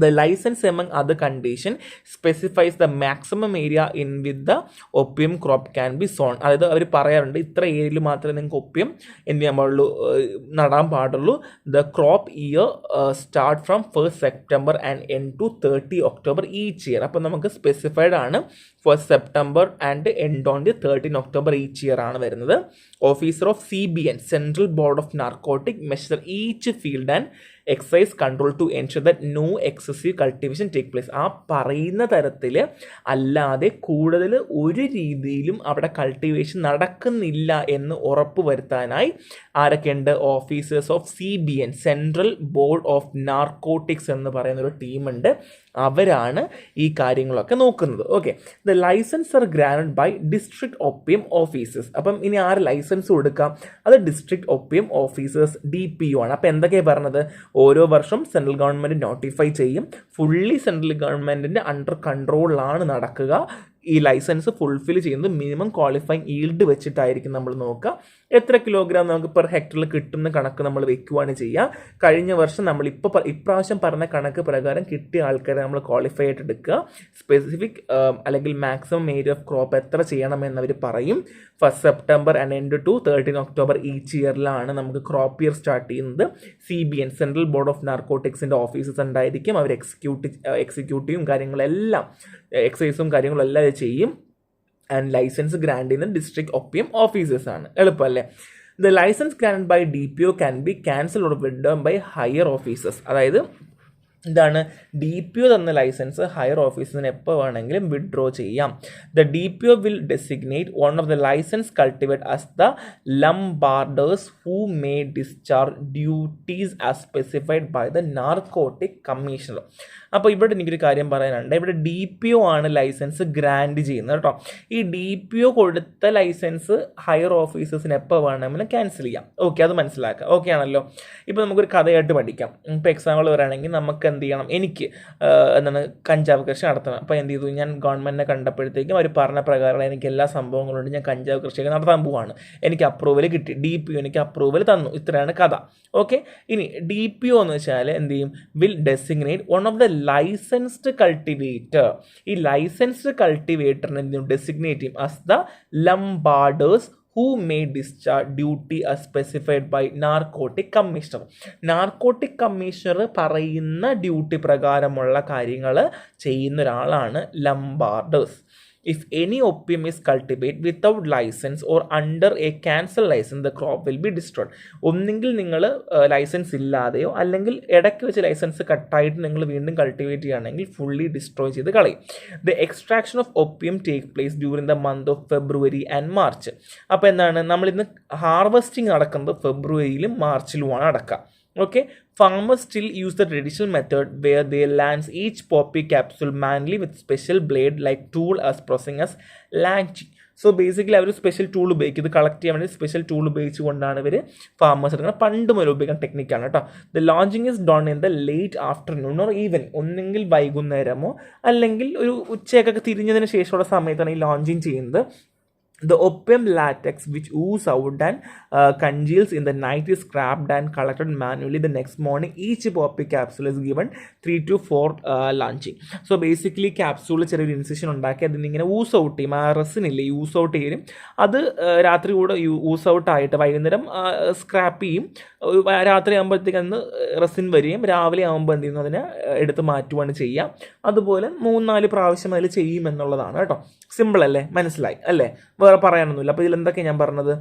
The license among other condition specifies the maximum area in which the opium crop can be sown. അതായത് അവർ പറയാറുണ്ട് ഇത്ര ഏരിയയിൽ മാത്രമേ നിങ്ങൾക്ക് ഒപ്പിയം എന്ത് ചെയ്യാൻ പാടുള്ളൂ, നടാൻ പാടുള്ളൂ. The crop year start from 1st September and end to 30 October each year. അപ്പോൾ നമുക്ക് സ്പെസിഫൈഡ് ആണ് 1st September and end on the 13 October each year ആണ് വരുന്നത്. Officer of CBN central board of narcotic measure each field and excise control to ensure that no excessive cultivation take place. ആ പറയുന്ന തരത്തിൽ അല്ലാതെ കൂടുതൽ ഒരു രീതിയിലും അവിടെ കൾട്ടിവേഷൻ നടക്കുന്നില്ല എന്ന് ഉറപ്പ് വരുത്താനായി ആരൊക്കെയുണ്ട്? Officers of CBN central board of narcotics എന്ന് പറയുന്നൊരു ടീമുണ്ട്. അവരാണ് ഈ കാര്യങ്ങളൊക്കെ നോക്കുന്നത്. Okay. The licence are grant by district opium officers. അപ്പം ഇനി ആര് ലൈസൻസ് കൊടുക്കാം? അത് ഡിസ്ട്രിക്ട് ഒപ്പിയം ഓഫീസേഴ്സ്, DPO ആണ്. അപ്പം എന്തൊക്കെയാണ് പറഞ്ഞത്? ഓരോ വർഷം സെൻട്രൽ ഗവൺമെൻറ് നോട്ടിഫൈ ചെയ്യും. ഫുള്ളി സെൻട്രൽ ഗവൺമെൻറ്റിൻ്റെ അണ്ടർ കൺട്രോളിലാണ് നടക്കുക. ഈ ലൈസൻസ് ഫുൾഫിൽ ചെയ്യുന്നത് മിനിമം ക്വാളിഫൈങ് ഈൽഡ് വെച്ചിട്ടായിരിക്കും നമ്മൾ നോക്കുക. എത്ര കിലോഗ്രാം നമുക്ക് പെർ ഹെക്ടറിൽ കിട്ടുന്ന കണക്ക് നമ്മൾ വെക്കുവാണ് ചെയ്യുക. കഴിഞ്ഞ വർഷം നമ്മൾ ഇപ്രാവശ്യം പറഞ്ഞ കണക്ക് പ്രകാരം കിട്ടിയ ആൾക്കാരെ നമ്മൾ ക്വാളിഫൈ ആയിട്ട് എടുക്കുക. സ്പെസിഫിക് അല്ലെങ്കിൽ മാക്സിമം ഏരിയ ഓഫ് ക്രോപ്പ് എത്ര ചെയ്യണമെന്നവർ പറയും. 1st September and end to 13 October each ഇയറിലാണ് നമുക്ക് ക്രോപ്പ് ഇയർ സ്റ്റാർട്ട് ചെയ്യുന്നത്. CBN സെൻട്രൽ ബോർഡ് ഓഫ് നാർക്കോട്ടിക്സിൻ്റെ ഓഫീസേഴ്സ് ഉണ്ടായിരിക്കും. അവർ എക്സിക്യൂട്ടീവും കാര്യങ്ങളെല്ലാം എക്സൈസും കാര്യങ്ങളെല്ലാം ചെയ്യും. ആൻഡ് ലൈസൻസ് ഗ്രാൻഡ് ചെയ്യുന്ന ഡിസ്ട്രിക്ട് ഒപ്പിയം ഓഫീസേഴ്സ് ആണ്. എളുപ്പമല്ലേ? The licence grant by DPO can be cancel or withdrawn by higher officers. അതായത് ഇതാണ് DPO തന്ന ലൈസൻസ് ഹയർ ഓഫീസറിന് എപ്പോൾ വേണമെങ്കിലും വിഡ്രോ ചെയ്യാം. The DPO will designate one of the licence cultivate as the lambardars who may discharge duties as specified by the narcotic commissioner. അപ്പോൾ ഇവിടെ എനിക്കൊരു കാര്യം പറയാനുണ്ട്. ഇവിടെ DPO ആണ് ലൈസൻസ് ഗ്രാൻഡ് ചെയ്യുന്നത് കേട്ടോ. ഈ DPO കൊടുത്ത ലൈസൻസ് ഹയർ ഓഫീസേഴ്സിന് എപ്പോൾ വേണമെങ്കിലും ക്യാൻസൽ ചെയ്യാം. ഓക്കെ, അത് മനസ്സിലാക്കുക. ഓക്കെ ആണല്ലോ. ഇപ്പോൾ നമുക്കൊരു കഥയായിട്ട് പഠിക്കാം. ഇപ്പോൾ എക്സാമ്പിൾ പറയുകയാണെങ്കിൽ നമുക്ക് എന്ത് ചെയ്യണം, എനിക്ക് എന്താണ് കഞ്ചാവ് കൃഷി നടത്തണം. അപ്പോൾ എന്ത് ചെയ്തു, ഞാൻ ഗവൺമെൻറ്റിനെ കണ്ടപ്പോഴത്തേക്കും അവർ പറഞ്ഞ പ്രകാരം എനിക്ക് എല്ലാ സംഭവങ്ങളുണ്ട്, ഞാൻ കഞ്ചാവ് കൃഷിയൊക്കെ നടത്താൻ പോവാണ്. എനിക്ക് അപ്രൂവൽ കിട്ടി, DPO എനിക്ക് അപ്രൂവൽ തന്നു. ഇത്രയാണ് കഥ. ഓക്കെ, ഇനി DPO എന്ന് വെച്ചാൽ എന്ത് ചെയ്യും, will designate one of the licensed cultivator. ഈ ലൈസൻസ്ഡ് കൾട്ടിവേറ്ററിനെ എന്ത് ചെയ്യും, ഡെസിഗ്നേറ്റ് ചെയ്യും as the lambardars who may discharge duty as specified by narcotic commissioner. Narcotic commissioner പറയുന്ന ഡ്യൂട്ടി പ്രകാരമുള്ള കാര്യങ്ങൾ ചെയ്യുന്ന ഒരാളാണ് ലംബാർഡേഴ്സ്. If any opium is cultivated without license or under a cancelled license, the crop will be destroyed. ഒന്നെങ്കിൽ നിങ്ങൾ ലൈസൻസ് ഇല്ലാതെയോ അല്ലെങ്കിൽ ഇടയ്ക്ക് വെച്ച് ലൈസൻസ് കട്ടായിട്ട് നിങ്ങൾ വീണ്ടും കൾട്ടിവേറ്റ് ചെയ്യുകയാണെങ്കിൽ ഫുള്ളി ഡിസ്ട്രോയ് ചെയ്ത് കളയും. The extraction of Opium take place during the month of February and March. അപ്പോൾ എന്താണ്, നമ്മളിന്ന് ഹാർവെസ്റ്റിംഗ് നടക്കുന്നത് ഫെബ്രുവരിയിലും മാർച്ചിലുമാണ് നടക്കുക. Okay, farmers still use the traditional method where they lance each poppy capsule manually with special blade like tool as processing as lancing. So basically അവർ സ്പെഷ്യൽ ടൂൾ ഉപയോഗിക്കും. ഇത് കളക്ട് ചെയ്യാൻ വേണ്ടി സ്പെഷ്യൽ ടൂൾ ഉപയോഗിച്ചുകൊണ്ടാണ് ഇവർ ഫാമേഴ്സ് എടുക്കുന്നത്. പണ്ട് മുതൽ ഉപയോഗിക്കുന്ന ടെക്നിക്കാണ് കേട്ടോ. The launching is done in the late afternoon or evening. ഒന്നെങ്കിൽ വൈകുന്നേരമോ അല്ലെങ്കിൽ ഒരു ഉച്ചയൊക്കെ തിരിഞ്ഞതിന് ശേഷമുള്ള സമയത്താണ് ഈ ലോഞ്ചിങ് ചെയ്യുന്നത്. The opium latex which ooze out and congeals in the night is scrapped and collected manually. The next morning each poppy capsule is given 3 to 4 launching. So basically capsule ചെറിയൊരു ഇൻസിഷൻ ഉണ്ടാക്കി അതിനിങ്ങനെ ഊസ് ഔട്ട് ചെയ്യും. ആ റെസിനില്ലേ യൂസ് ഔട്ട് ചെയ്യും. അത് രാത്രി കൂടെ യൂസ് ഔട്ട് ആയിട്ട് വൈകുന്നേരം സ്ക്രാപ്പ് ചെയ്യും. രാത്രി ആകുമ്പോഴത്തേക്ക് അന്ന് റെസിൻ വരികയും രാവിലെ ആകുമ്പോൾ എന്ത് ചെയ്യുന്നു അതിനെ എടുത്ത് മാറ്റുകയാണ് ചെയ്യുക. അതുപോലെ 3-4 പ്രാവശ്യം അതിൽ ചെയ്യുമെന്നുള്ളതാണ് കേട്ടോ. സിമ്പിൾ അല്ലേ, മനസ്സിലായി അല്ലേ, വേറെ പറയാനൊന്നുമില്ല. അപ്പോൾ ഇതിലെന്തൊക്കെ ഞാൻ പറഞ്ഞത്,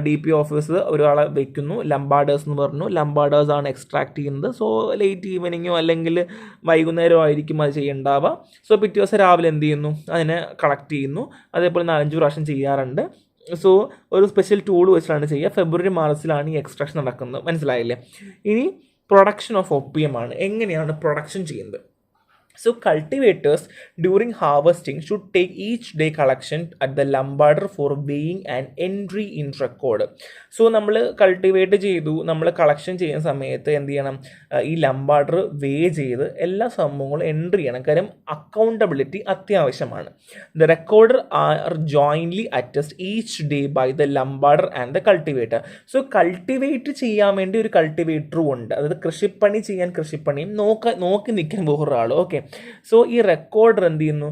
DPO ഓഫീസ് ഒരാളെ വെക്കുന്നു, ലംബാർഡേഴ്സ് എന്ന് പറഞ്ഞു. ലംബാർഡേഴ്സ് ആണ് എക്സ്ട്രാക്ട് ചെയ്യുന്നത്. സോ ലേറ്റ് ഈവനിങ്ങോ അല്ലെങ്കിൽ വൈകുന്നേരമോ ആയിരിക്കും അത് ചെയ്യേണ്ടാവുക. സോ പിറ്റേ ദിവസം രാവിലെ എന്ത് ചെയ്യുന്നു, അതിനെ കളക്ട് ചെയ്യുന്നു. അതേപോലെ 4-5 പ്രാവശ്യം ചെയ്യാറുണ്ട്. സോ ഒരു സ്പെഷ്യൽ ടൂൾ വെച്ചിട്ടാണ് ചെയ്യുക. ഫെബ്രുവരി മാർച്ചിലാണ് ഈ എക്സ്ട്രാക്ഷൻ നടക്കുന്നത്. മനസ്സിലായില്ലേ? ഇനി പ്രൊഡക്ഷൻ ഓഫ് ഒപ്പിയം ആണ്. എങ്ങനെയാണ് പ്രൊഡക്ഷൻ ചെയ്യുന്നത്? So cultivators during harvesting should take each day collection at the lumbarder for weighing and entry in record. So നമ്മൾ കൾട്ടിവേറ്റ് ചെയ്തു, നമ്മൾ കളക്ഷൻ ചെയ്യുന്ന സമയത്ത് എന്ത് ചെയ്യണം, ഈ ലംബാർഡർ വേ ചെയ്ത് എല്ലാ സംഭവങ്ങളും എൻട്രി ചെയ്യണം. കാര്യം അക്കൗണ്ടബിലിറ്റി അത്യാവശ്യമാണ്. The recorder are jointly attest each day by the lambardar and the cultivator. So cultivate ചെയ്യാൻ വേണ്ടി ഒരു കൾട്ടിവേറ്ററും ഉണ്ട്. അതായത് കൃഷിപ്പണി ചെയ്യാൻ കൃഷിപ്പണിയും നോക്കി നിൽക്കാൻ വേറൊരാളും. ഓക്കെ, സോ ഈ റെക്കോർഡർ എന്ത് ചെയ്യുന്നു,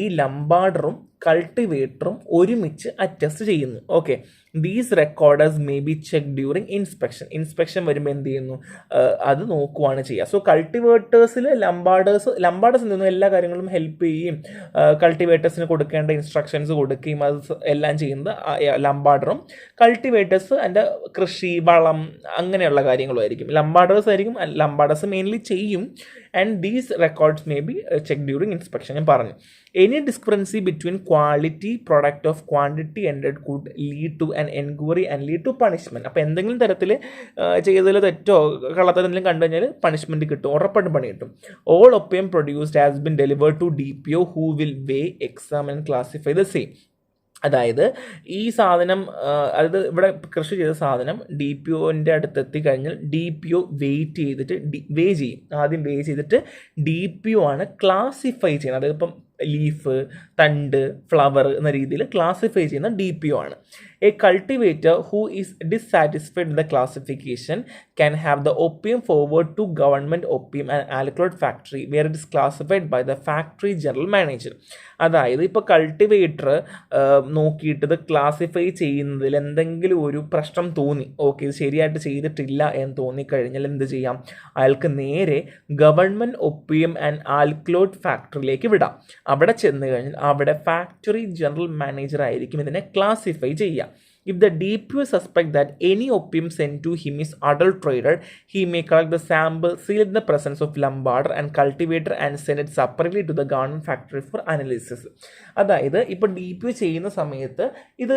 ഈ ലംബാർഡറും കൾട്ടിവേറ്ററും ഒരുമിച്ച് അറ്റസ്റ്റ് ചെയ്യുന്നു. Okay, these recorders may be check during inspection വരുമ്പോൾ എന്ത് ചെയ്യുന്നു, അത് നോക്കുവാണ് ചെയ്യുക. സോ കൾട്ടിവേറ്റേഴ്സിൽ ലംബാർഡേഴ്സ് എന്ത് ചെയ്യുന്നു, എല്ലാ കാര്യങ്ങളും ഹെൽപ്പ് ചെയ്യുകയും കൾട്ടിവേറ്റേഴ്സിന് കൊടുക്കേണ്ട ഇൻസ്ട്രക്ഷൻസ് കൊടുക്കുകയും അത് എല്ലാം ചെയ്യുന്നത് ലംബാർഡറും. കൾട്ടിവേറ്റേഴ്സ് അതിൻ്റെ കൃഷി, വളം അങ്ങനെയുള്ള കാര്യങ്ങളും ആയിരിക്കും. ലംബാർഡേഴ്സ് മെയിൻലി ചെയ്യും. And these records may be check during inspection. ഞാൻ പറഞ്ഞു, any discrepancy between quality product of quantity ended could lead to an enquiry and lead to punishment. അപ്പോൾ എന്തെങ്കിലും തരത്തിൽ ചെയ്തതിൽ തെറ്റോ കള്ളത്തരെന്തെങ്കിലും കണ്ടു കഴിഞ്ഞാൽ പണിഷ്മെൻറ്റ് കിട്ടും, ഉറപ്പായിട്ടും പണി കിട്ടും. All opium produced has been delivered to DPO who will weigh, examine and classify the same. അതായത് ഈ സാധനം, അതായത് ഇവിടെ കൃഷി ചെയ്ത സാധനം DPOൻ്റെ അടുത്ത് എത്തിക്കഴിഞ്ഞാൽ DPO വെയിറ്റ് ചെയ്തിട്ട് വേ ചെയ്യും. ആദ്യം വേ ചെയ്തിട്ട് DPO ആണ് ക്ലാസിഫൈ ചെയ്യുന്നത്. അതായത് ഇപ്പം ലീഫ്, തണ്ട്, ഫ്ലവർ എന്ന രീതിയിൽ ക്ലാസിഫൈ ചെയ്യുന്ന DPO ആണ്. A cultivator who is dissatisfied with the classification can have the opium forward to government opium and alkaloid factory where it is classified by the factory general manager. അതായത് ഇപ്പോൾ കൾട്ടിവേറ്റർ നോക്കിയിട്ട് ഇത് ക്ലാസിഫൈ ചെയ്യുന്നതിൽ എന്തെങ്കിലും ഒരു പ്രശ്നം തോന്നി, ഓക്കെ ഇത് ശരിയായിട്ട് ചെയ്തിട്ടില്ല എന്ന് തോന്നിക്കഴിഞ്ഞാൽ എന്ത് ചെയ്യാം, അയാൾക്ക് നേരെ ഗവൺമെൻറ് ഒപ്പിയം ആൻഡ് ആൽക്കലോയിഡ് ഫാക്ടറിയിലേക്ക് വിടാം. അവിടെ ചെന്ന് കഴിഞ്ഞാൽ അവിടെ ഫാക്ടറി ജനറൽ മാനേജർ ആയിരിക്കും ഇതിനെ ക്ലാസിഫൈ ചെയ്യുക. If the DPO suspect that any opium sent to him is adulterated, he may collect the sample, seal it in the presence of lumbarder and cultivator and send it separately to the government factory for analysis. അതായത് ഇപ്പോൾ DPO ചെയ്യുന്ന സമയത്ത് ഇത്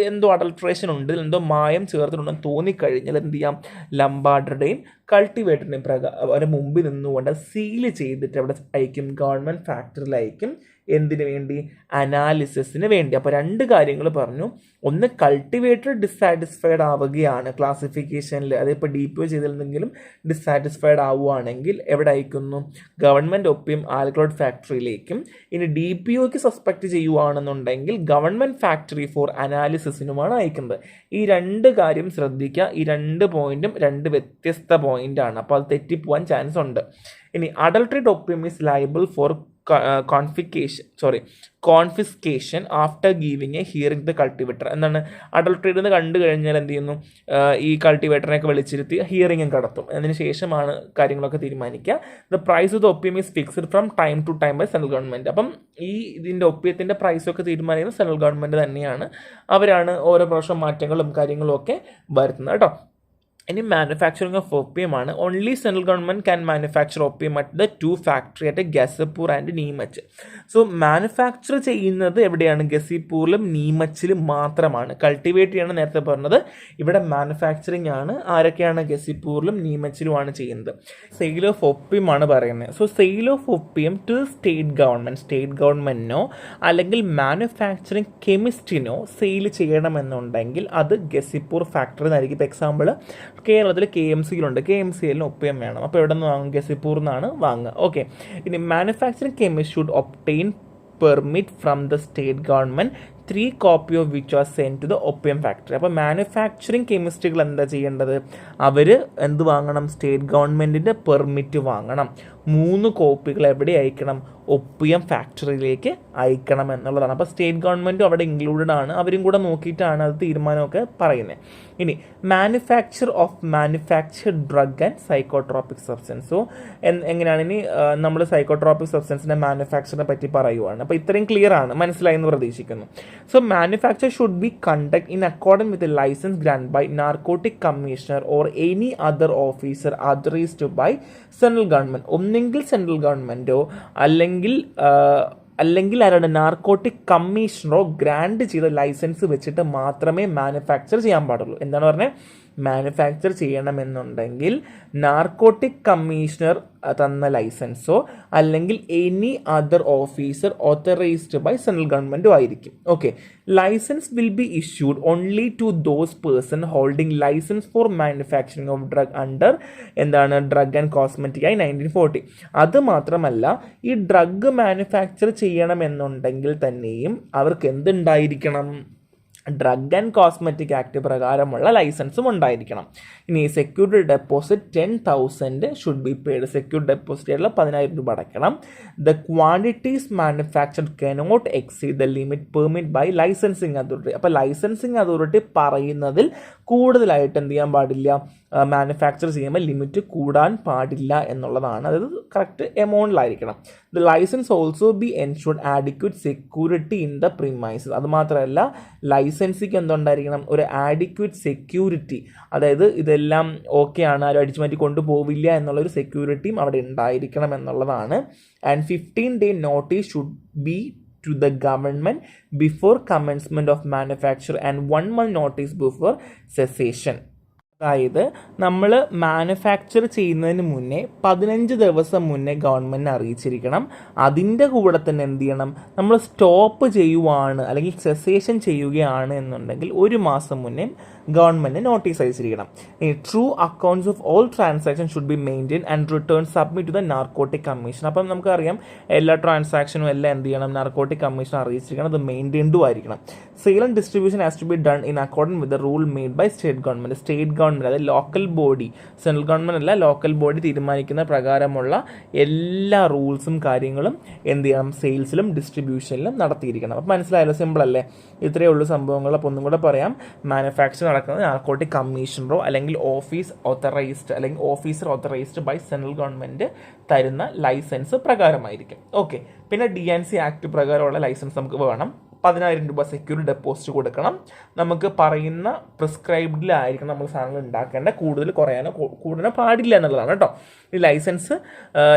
എന്തോ അഡൾട്രേഷൻ ഉണ്ട്, എന്തോ മായം ചേർത്തിട്ടുണ്ടെന്ന് തോന്നിക്കഴിഞ്ഞാൽ എന്ത് ചെയ്യാം, ലംബാർഡറുടെയും കൾട്ടിവേറ്ററിൻ്റെയും അവരുടെ മുമ്പിൽ നിന്നുകൊണ്ട് സീൽ ചെയ്തിട്ട് അവിടെ അയക്കും, ഗവൺമെൻറ് ഫാക്ടറിയിൽ അയക്കും. എന്തിനു വേണ്ടി? അനാലിസിസിന് വേണ്ടി. അപ്പോൾ രണ്ട് കാര്യങ്ങൾ പറഞ്ഞു. ഒന്ന്, കൾട്ടിവേറ്റർ ഡിസാറ്റിസ്ഫൈഡ് ആവുകയാണ് ക്ലാസിഫിക്കേഷനിൽ, അതിപ്പോൾ DPO ചെയ്തിരുന്നെങ്കിലും ഡിസാറ്റിസ്ഫൈഡ് ആവുകയാണെങ്കിൽ എവിടെ അയക്കുന്നു? ഗവൺമെൻറ് ഒപ്പിയം ആൽക്കലോയിഡ് ഫാക്ടറിയിലേക്കും. ഇനി DPOക്ക് സസ്പെക്ട് ചെയ്യുകയാണെന്നുണ്ടെങ്കിൽ ഗവൺമെൻറ് ഫാക്ടറി ഫോർ അനാലിസിസിനുമാണ് അയക്കുന്നത്. ഈ രണ്ട് കാര്യം ശ്രദ്ധിക്കുക. ഈ രണ്ട് പോയിന്റും രണ്ട് വ്യത്യസ്ത പോയിന്റാണ്, അപ്പോൾ അത് തെറ്റിപ്പോവാൻ ചാൻസ് ഉണ്ട്. ഇനി adulterate opium is liable for confiscation after giving a hearing the cultivator. എന്താണ് അഡൾട്ടറേറ്റ് എന്ന് കണ്ടു കഴിഞ്ഞാൽ എന്ത് ചെയ്യുന്നു? ഈ കൾട്ടിവേറ്ററിനെയൊക്കെ വിളിച്ചിരുത്തി ഹിയറിംഗും കടത്തും. അതിന് ശേഷമാണ് കാര്യങ്ങളൊക്കെ തീരുമാനിക്കുക. The price of the opium is fixed from time to time by central government. അപ്പം ഇതിൻ്റെ ഒപ്പിയത്തിൻ്റെ പ്രൈസൊക്കെ തീരുമാനിക്കുന്നത് സെൻട്രൽ ഗവൺമെൻറ് തന്നെയാണ്. അവരാണ് ഓരോ പ്രാവശ്യം മാറ്റങ്ങളും കാര്യങ്ങളും ഒക്കെ വരുത്തുന്നത് കേട്ടോ. ഇനി മാനുഫാക്ചറിങ് ഓഫ് ഒപ്പിയമാണ്. Only central government can manufacture opium at the 2 factory at Ghazipur and Neemuch. So manufacture ചെയ്യുന്നത് എവിടെയാണ്? ഗസിപൂറിലും നീമച്ചിലും മാത്രമാണ്. കൾട്ടിവേറ്റ് ചെയ്യണം നേരത്തെ പറഞ്ഞത്. ഇവിടെ മാനുഫാക്ചറിങ് ആണ്. ആരൊക്കെയാണ്? ഗസിപൂറിലും നീമച്ചിലുമാണ് ചെയ്യുന്നത്. സെയിൽ ഓഫ് ഒപ്പിയം ആണ് പറയുന്നത്. So sale of opium to state ഗവൺമെൻറ്റിനോ അല്ലെങ്കിൽ മാനുഫാക്ചറിങ് കെമിസ്റ്റിനോ സെയിൽ ചെയ്യണമെന്നുണ്ടെങ്കിൽ അത് ഗസിപൂർ ഫാക്ടറി എന്നായിരിക്കും. ഇപ്പോൾ എക്സാമ്പിൾ കേരളത്തിൽ KMCയിലുണ്ട്, KMCയിലും ഒപ്പിയം വേണം. അപ്പോൾ എവിടെ നിന്ന് വാങ്ങും? ഗസിപൂർ നിന്നാണ് വാങ്ങുക. ഓക്കെ. ഇനി manufacturing chemist should obtain permit from the state government 3 copy of which are send to the opium factory. അപ്പോൾ മാനുഫാക്ചറിങ് കെമിസ്റ്റുകൾ എന്താ ചെയ്യേണ്ടത്? അവർ എന്ത് വാങ്ങണം? സ്റ്റേറ്റ് ഗവൺമെൻറ്റിൻ്റെ പെർമിറ്റ് വാങ്ങണം. 3 കോപ്പികൾ എവിടെ അയക്കണം? ഒപ്പിയം ഫാക്ടറിയിലേക്ക് അയക്കണം എന്നുള്ളതാണ്. അപ്പോൾ സ്റ്റേറ്റ് ഗവൺമെൻറ്റും അവിടെ ഇൻക്ലൂഡഡ് ആണ്. അവരും കൂടെ നോക്കിയിട്ടാണ് അത് തീരുമാനമൊക്കെ പറയുന്നത്. ഇനി manufactured drug and psychotropic substance. So എങ്ങനെയാണ് ഇനി നമ്മൾ സൈക്കോട്രോപിക് സബ്സ്റ്റൻസിൻ്റെ മാനുഫാക്ചറിനെ പറ്റി പറയുവാണ്. അപ്പോൾ ഇത്രയും ക്ലിയർ ആണ്, മനസ്സിലായി എന്ന് പ്രതീക്ഷിക്കുന്നു. So manufacture should be conducted in accordance with the license granted by Narcotic Commissioner or any other officer authorized by central government. ഒന്നെങ്കിൽ സെൻട്രൽ ഗവൺമെൻറ്റോ അല്ലെങ്കിൽ ആരുടെ നാർക്കോട്ടിക് കമ്മീഷണറോ ഗ്രാൻഡ് ചെയ്ത ലൈസൻസ് വെച്ചിട്ട് മാത്രമേ മാനുഫാക്ചർ ചെയ്യാൻ പാടുള്ളൂ. എന്താണ് പറഞ്ഞത്? മാനുഫാക്ചർ ചെയ്യണമെന്നുണ്ടെങ്കിൽ നാർക്കോട്ടിക് കമ്മീഷണർ തന്ന ലൈസൻസോ അല്ലെങ്കിൽ any other officer authorised by central ഗവൺമെൻറ്റോ ആയിരിക്കും. Okay. Licence will be issued only to those person holding licence for manufacturing of drug under drug and cosmetic ആയി 1940. അത് മാത്രമല്ല, ഈ ഡ്രഗ് മാനുഫാക്ചർ ചെയ്യണമെന്നുണ്ടെങ്കിൽ തന്നെയും അവർക്ക് എന്തുണ്ടായിരിക്കണം? ഡ്രഗ് ആൻഡ് കോസ്മെറ്റിക് ആക്ട് പ്രകാരമുള്ള ലൈസൻസും ഉണ്ടായിരിക്കണം. ഇനി security deposit 10,000 should be paid. Security deposit ആയിട്ടുള്ള 10,000 രൂപ അടയ്ക്കണം. The quantities manufactured cannot exceed the limit permit by licensing authority. അപ്പോൾ ലൈസൻസിങ് അതോറിറ്റി പറയുന്നതിൽ കൂടുതലായിട്ട് എന്ത് ചെയ്യാൻ പാടില്ല? മാനുഫാക്ചർ ചെയ്യുമ്പോൾ ലിമിറ്റ് കൂടാൻ പാടില്ല എന്നുള്ളതാണ്. അതായത് കറക്റ്റ് എമൗണ്ടിലായിരിക്കണം. The licence also be ensured adequate security in the premises. അതുമാത്രമല്ല, ലൈസൻസിക്ക് എന്തുണ്ടായിരിക്കണം? ഒരു ആഡിക്വേറ്റ് സെക്യൂരിറ്റി, അതായത് ഇതെല്ലാം ഓക്കെയാണ്, ആരും അടിച്ചു മാറ്റി കൊണ്ടുപോവില്ല എന്നുള്ളൊരു സെക്യൂരിറ്റിയും അവിടെ ഉണ്ടായിരിക്കണം എന്നുള്ളതാണ്. And 15-day notice should be to the government before commencement of manufacture and 1 month notice before cessation. അതായത് നമ്മൾ മാനുഫാക്ചർ ചെയ്യുന്നതിന് മുന്നേ 15 ദിവസം മുന്നേ ഗവൺമെൻറ്റിനെ അറിയിച്ചിരിക്കണം. അതിൻ്റെ കൂടെ തന്നെ എന്ത് ചെയ്യണം? നമ്മൾ സ്റ്റോപ്പ് ചെയ്യുവാണ് അല്ലെങ്കിൽ സെസേഷൻ ചെയ്യുകയാണ് എന്നുണ്ടെങ്കിൽ 1 മാസം മുന്നേ ഗവൺമെൻറ് നോട്ടീസ് അയച്ചിരിക്കണം. True accounts of all transaction should be maintain and return submit to the narcotic commission. അപ്പം നമുക്കറിയാം എല്ലാ ട്രാൻസാക്ഷനും എല്ലാം എന്ത് ചെയ്യണം? നാർക്കോട്ടിക് കമ്മീഷൻ അറിയിച്ചിരിക്കണം. അത് മെയിൻറ്റെയിൻഡും ആയിരിക്കണം. Sale and distribution has to be done in accordance with the rule made by state government. State government, അതായത് ലോക്കൽ ബോഡി, സെൻട്രൽ ഗവൺമെൻറ് അല്ല, ലോക്കൽ ബോഡി തീരുമാനിക്കുന്ന പ്രകാരമുള്ള എല്ലാ റൂൾസും കാര്യങ്ങളും എന്ത് ചെയ്യണം? സെയിൽസിലും ഡിസ്ട്രിബ്യൂഷനിലും നടത്തിയിരിക്കണം. അപ്പം മനസ്സിലായല്ലോ, സിമ്പിൾ അല്ലേ? ഇത്രയേ ഉള്ളൂ സംഭവങ്ങൾ. അപ്പോൾ ഒന്നും കൂടെ പറയാം. മാനുഫാക്ചർ നടക്കുന്നത് നാർക്കോട്ടിക് കമ്മീഷണറോ അല്ലെങ്കിൽ officer authorised by central government തരുന്ന ലൈസൻസ് പ്രകാരമായിരിക്കും. ഓക്കെ. പിന്നെ DNC ആക്ട് പ്രകാരമുള്ള ലൈസൻസ് നമുക്ക് വേണം. 10,000 രൂപ സെക്യൂരിറ്റി ഡെപ്പോസിറ്റ് കൊടുക്കണം. നമുക്ക് പറയുന്ന പ്രിസ്ക്രൈബ്ഡിലായിരിക്കണം നമ്മൾ സാധനങ്ങൾ ഉണ്ടാക്കേണ്ട, കൂടുതൽ കുറയാനോ കൂടാനോ പാടില്ല എന്നുള്ളതാണ് കേട്ടോ. ഈ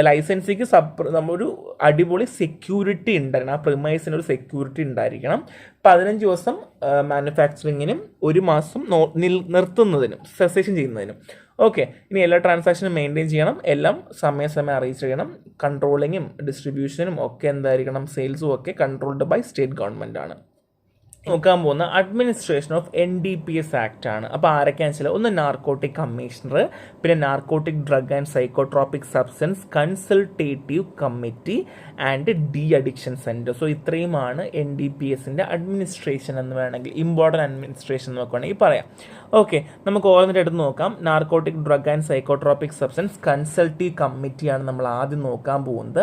ലൈസൻസിക്ക് നമ്മളൊരു അടിപൊളി സെക്യൂരിറ്റി ഉണ്ടായിരിക്കണം, ആ പ്രിമൈസിന് ഒരു സെക്യൂരിറ്റി ഉണ്ടായിരിക്കണം. 15 ദിവസം മാനുഫാക്ചറിങ്ങിനും 1 മാസം നിർത്തുന്നതിനും സെസേഷൻ ചെയ്യുന്നതിനും. ഓക്കെ, ഇനി എല്ലാ ട്രാൻസാക്ഷനും മെയിൻറ്റെയിൻ ചെയ്യണം, എല്ലാം സമയം അറിയിച്ച് ചെയ്യണം. കൺട്രോളിങ്ങും ഡിസ്ട്രിബ്യൂഷനും ഒക്കെ എന്തായിരിക്കണം, സെയിൽസും ഒക്കെ കൺട്രോൾഡ് ബൈ സ്റ്റേറ്റ് ഗവൺമെൻറ് ആണ്. നോക്കാൻ പോകുന്ന അഡ്മിനിസ്ട്രേഷൻ ഓഫ് NDPS ആക്ട് ആണ്. അപ്പോൾ ആരൊക്കെയാണെന്ന് വെച്ചാൽ, ഒന്ന് നാർക്കോട്ടിക് കമ്മീഷണർ, പിന്നെ narcotic drug and psychotropic substance consultative committee and de addiction centre. So ഇത്രയുമാണ് NDPSൻ്റെ അഡ്മിനിസ്ട്രേഷൻ എന്ന് വേണമെങ്കിൽ, ഇമ്പോർട്ടൻറ്റ് അഡ്മിനിസ്ട്രേഷൻ എന്ന് വേണമെങ്കിൽ പറയാം. ഓക്കെ, നമുക്ക് ഓരോന്നിട്ട് എടുത്ത് നോക്കാം. Narcotic drug and psychotropic substance consultative കമ്മിറ്റിയാണ് നമ്മൾ ആദ്യം നോക്കാൻ പോകുന്നത്.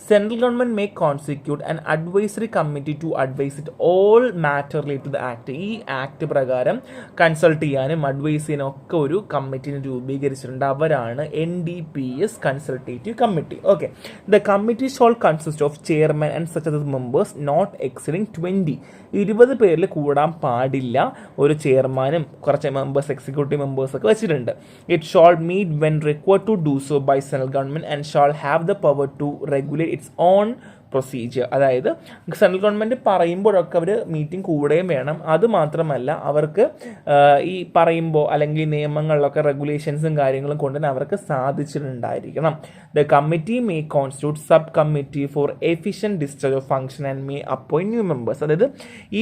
Central government may constitute and advisory committee to advise it all matter related to the act. ഈ ആക്ട് പ്രകാരം കൺസൾട്ട് ചെയ്യാനും അഡ്വൈസ് ചെയ്യാനും ഒക്കെ ഒരു കമ്മിറ്റിനെ രൂപീകരിച്ചിട്ടുണ്ട്. അവരാണ് NDPS consultative committee. Okay, the committee shall consist of chairman and such other members not exceeding 20 പേരിൽ കൂടാൻ പാടില്ല. ഒരു ചെയർമാനും കുറച്ച് മെമ്പേഴ്സ്, എക്സിക്യൂട്ടീവ് മെമ്പേഴ്സ് ഒക്കെ വെച്ചിട്ടുണ്ട്. It shall meet when required to do so by central government and shall have the power to regulate its own procedure. അതായത് സെൻട്രൽ ഗവൺമെൻറ് പറയുമ്പോഴൊക്കെ അവർ മീറ്റിംഗ് കൂടുകയും വേണം. അതുമാത്രമല്ല, അവർക്ക് ഈ പറയുമ്പോൾ അല്ലെങ്കിൽ നിയമങ്ങളിലൊക്കെ റെഗുലേഷൻസും കാര്യങ്ങളും കൊണ്ടുതന്നെ അവർക്ക് സാധിച്ചിട്ടുണ്ടായിരിക്കണം. The committee may constitute sub committee for efficient discharge of function and may appoint new members. അതായത്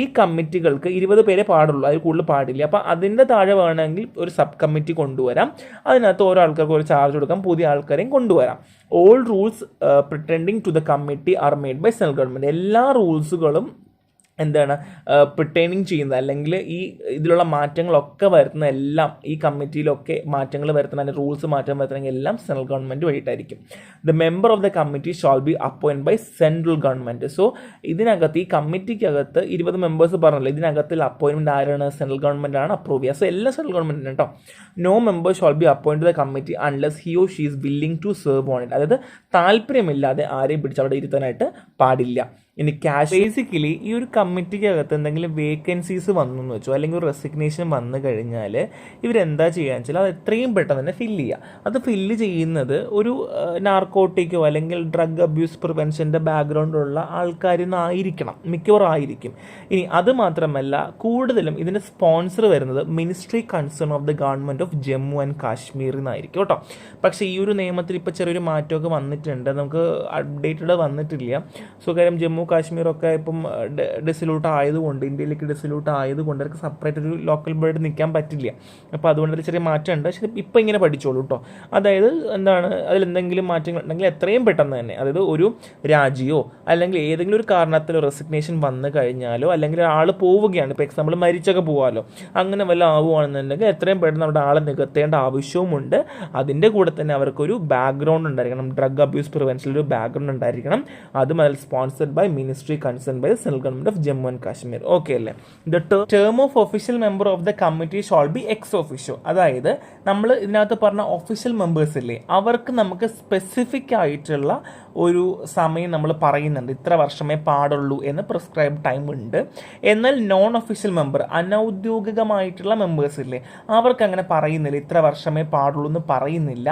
ഈ കമ്മിറ്റികൾക്ക് 20 പേരെ പാടുള്ളൂ, അതിൽ കൂടുതൽ പാടില്ല. അപ്പോൾ അതിൻ്റെ താഴെ വേണമെങ്കിൽ ഒരു സബ് കമ്മിറ്റി കൊണ്ടുവരാം. അതിനകത്ത് ഓരോ ആൾക്കാർക്ക് ഒരു ചാർജ് കൊടുക്കാം, പുതിയ ആൾക്കാരെയും കൊണ്ടുവരാം. All rules pertaining to the committee are made by central government. എല്ലാ റൂൾസുകളും എന്താണ് പ്രിറ്റൈനിങ് ചെയ്യുന്നത്, അല്ലെങ്കിൽ ഈ ഇതിലുള്ള മാറ്റങ്ങളൊക്കെ വരുത്തുന്ന എല്ലാം, ഈ കമ്മിറ്റിയിലൊക്കെ മാറ്റങ്ങൾ വരുത്തുന്ന, അതിൻ്റെ റൂൾസ് മാറ്റം വരുത്തണമെങ്കിൽ എല്ലാം സെൻട്രൽ ഗവൺമെൻറ് വഴിയിട്ടായിരിക്കും. The member of the committee shall be appoint by central government. So ഇതിനകത്ത്, ഈ കമ്മിറ്റിക്കകത്ത് 20 മെമ്പേഴ്സ് പറഞ്ഞല്ലോ, ഇതിനകത്തിൽ അപ്പോയിൻമെൻറ്റ് ആരാണ്? സെൻട്രൽ ഗവൺമെൻറ് ആണ് അപ്രൂവ് ചെയ്യുക. സോ എല്ലാം സെൻട്രൽ ഗവൺമെൻറ് കേട്ടോ. No member shall be appoint the committee unless he or she is willing to serve on it. അതായത് താല്പര്യമില്ലാതെ ആരെയും പിടിച്ച് അവിടെ ഇരുത്താനായിട്ട് പാടില്ല. ഇനി ക്യാഷ്, ബേസിക്കലി ഈ ഒരു കമ്മിറ്റിക്കകത്ത് എന്തെങ്കിലും വേക്കൻസീസ് വന്നു എന്ന് വെച്ചോ, അല്ലെങ്കിൽ ഒരു റെസിഗ്നേഷൻ വന്നു കഴിഞ്ഞാൽ ഇവരെന്താ ചെയ്യുക വെച്ചാൽ അത് എത്രയും പെട്ടെന്ന് തന്നെ ഫില്ല് ചെയ്യുക. അത് ഫില്ല് ചെയ്യുന്നത് ഒരു നാർക്കോട്ടിക്കോ അല്ലെങ്കിൽ ഡ്രഗ് അബ്യൂസ് പ്രിവെൻഷൻ്റെ ബാക്ക്ഗ്രൗണ്ടുള്ള ആൾക്കാരിൽ നിന്നായിരിക്കണം, മിക്കവാറും ആയിരിക്കും. ഇനി അത് മാത്രമല്ല, കൂടുതലും ഇതിൻ്റെ സ്പോൺസർ വരുന്നത് ministry concern of the government of Jammu and കാശ്മീരിൽ നിന്നായിരിക്കും കേട്ടോ. പക്ഷേ ഈ ഒരു നിയമത്തിൽ ഇപ്പോൾ ചെറിയൊരു മാറ്റമൊക്കെ വന്നിട്ടുണ്ട്, നമുക്ക് അപ്ഡേറ്റഡ് വന്നിട്ടില്ല. സോ കാര്യം ജമ്മു കാശ്മീരൊക്കെ ഇപ്പം ഡിസല്യൂട്ട് ആയതുകൊണ്ട്, ഇന്ത്യയിലേക്ക് ഡിസല്യൂട്ട് ആയതുകൊണ്ട് അവർക്ക് സെപ്പറേറ്റ് ഒരു ലോക്കൽ ബോർഡ് നിൽക്കാൻ പറ്റില്ല. അപ്പോൾ അതുകൊണ്ട് ഒരു ചെറിയ മാറ്റമുണ്ട്. പക്ഷേ ഇപ്പം ഇങ്ങനെ പഠിച്ചോളൂ കേട്ടോ. അതായത് എന്താണ്, അതിലെന്തെങ്കിലും മാറ്റങ്ങൾ ഉണ്ടെങ്കിൽ എത്രയും പെട്ടെന്ന് തന്നെ, അതായത് ഒരു രാജിയോ അല്ലെങ്കിൽ ഏതെങ്കിലും ഒരു കാരണത്തിൽ റെസിഗ്നേഷൻ വന്നു കഴിഞ്ഞാലോ, അല്ലെങ്കിൽ ആൾ പോവുകയാണ്, ഇപ്പോൾ എക്സാമ്പിൾ മരിച്ചൊക്കെ പോകാമല്ലോ, അങ്ങനെ വല്ല ആവുകയാണെന്നുണ്ടെങ്കിൽ എത്രയും പെട്ടെന്ന് നമ്മുടെ ആളെ നികത്തേണ്ട ആവശ്യവുമുണ്ട്. അതിൻ്റെ കൂടെ തന്നെ അവർക്കൊരു ബാക്ക്ഗ്രൗണ്ട് ഉണ്ടായിരിക്കണം, ഡ്രഗ് അബ്യൂസ് പ്രിവെൻഷനിൽ ഒരു ബാക്ക്ഗ്രൗണ്ട് ഉണ്ടായിരിക്കണം. അതും അതിൽ sponsored by ministry concern by central government of Jammu and Kashmir. Okay അല്ലേ? The term of official member of the committee shall be ex officio. അതായത് നമ്മൾ ഇതിനകത്ത് പറഞ്ഞ ഒഫീഷ്യൽ മെമ്പേഴ്സ് ഇല്ലേ, അവർക്ക് നമുക്ക് സ്പെസിഫിക് ആയിട്ടുള്ള ഒരു സമയം നമ്മൾ പറയുന്നുണ്ട്, ഇത്ര വർഷമേ പാടുള്ളൂ എന്ന് പ്രിസ്ക്രൈബ് ടൈം ഉണ്ട്. എന്നാൽ നോൺ ഒഫീഷ്യൽ മെമ്പർ, അനൗദ്യോഗികമായിട്ടുള്ള മെമ്പേഴ്സ് ഇല്ലേ, അവർക്ക് അങ്ങനെ പറയുന്നില്ല, ഇത്ര വർഷമേ പാടുള്ളൂ എന്ന് പറയുന്നില്ല.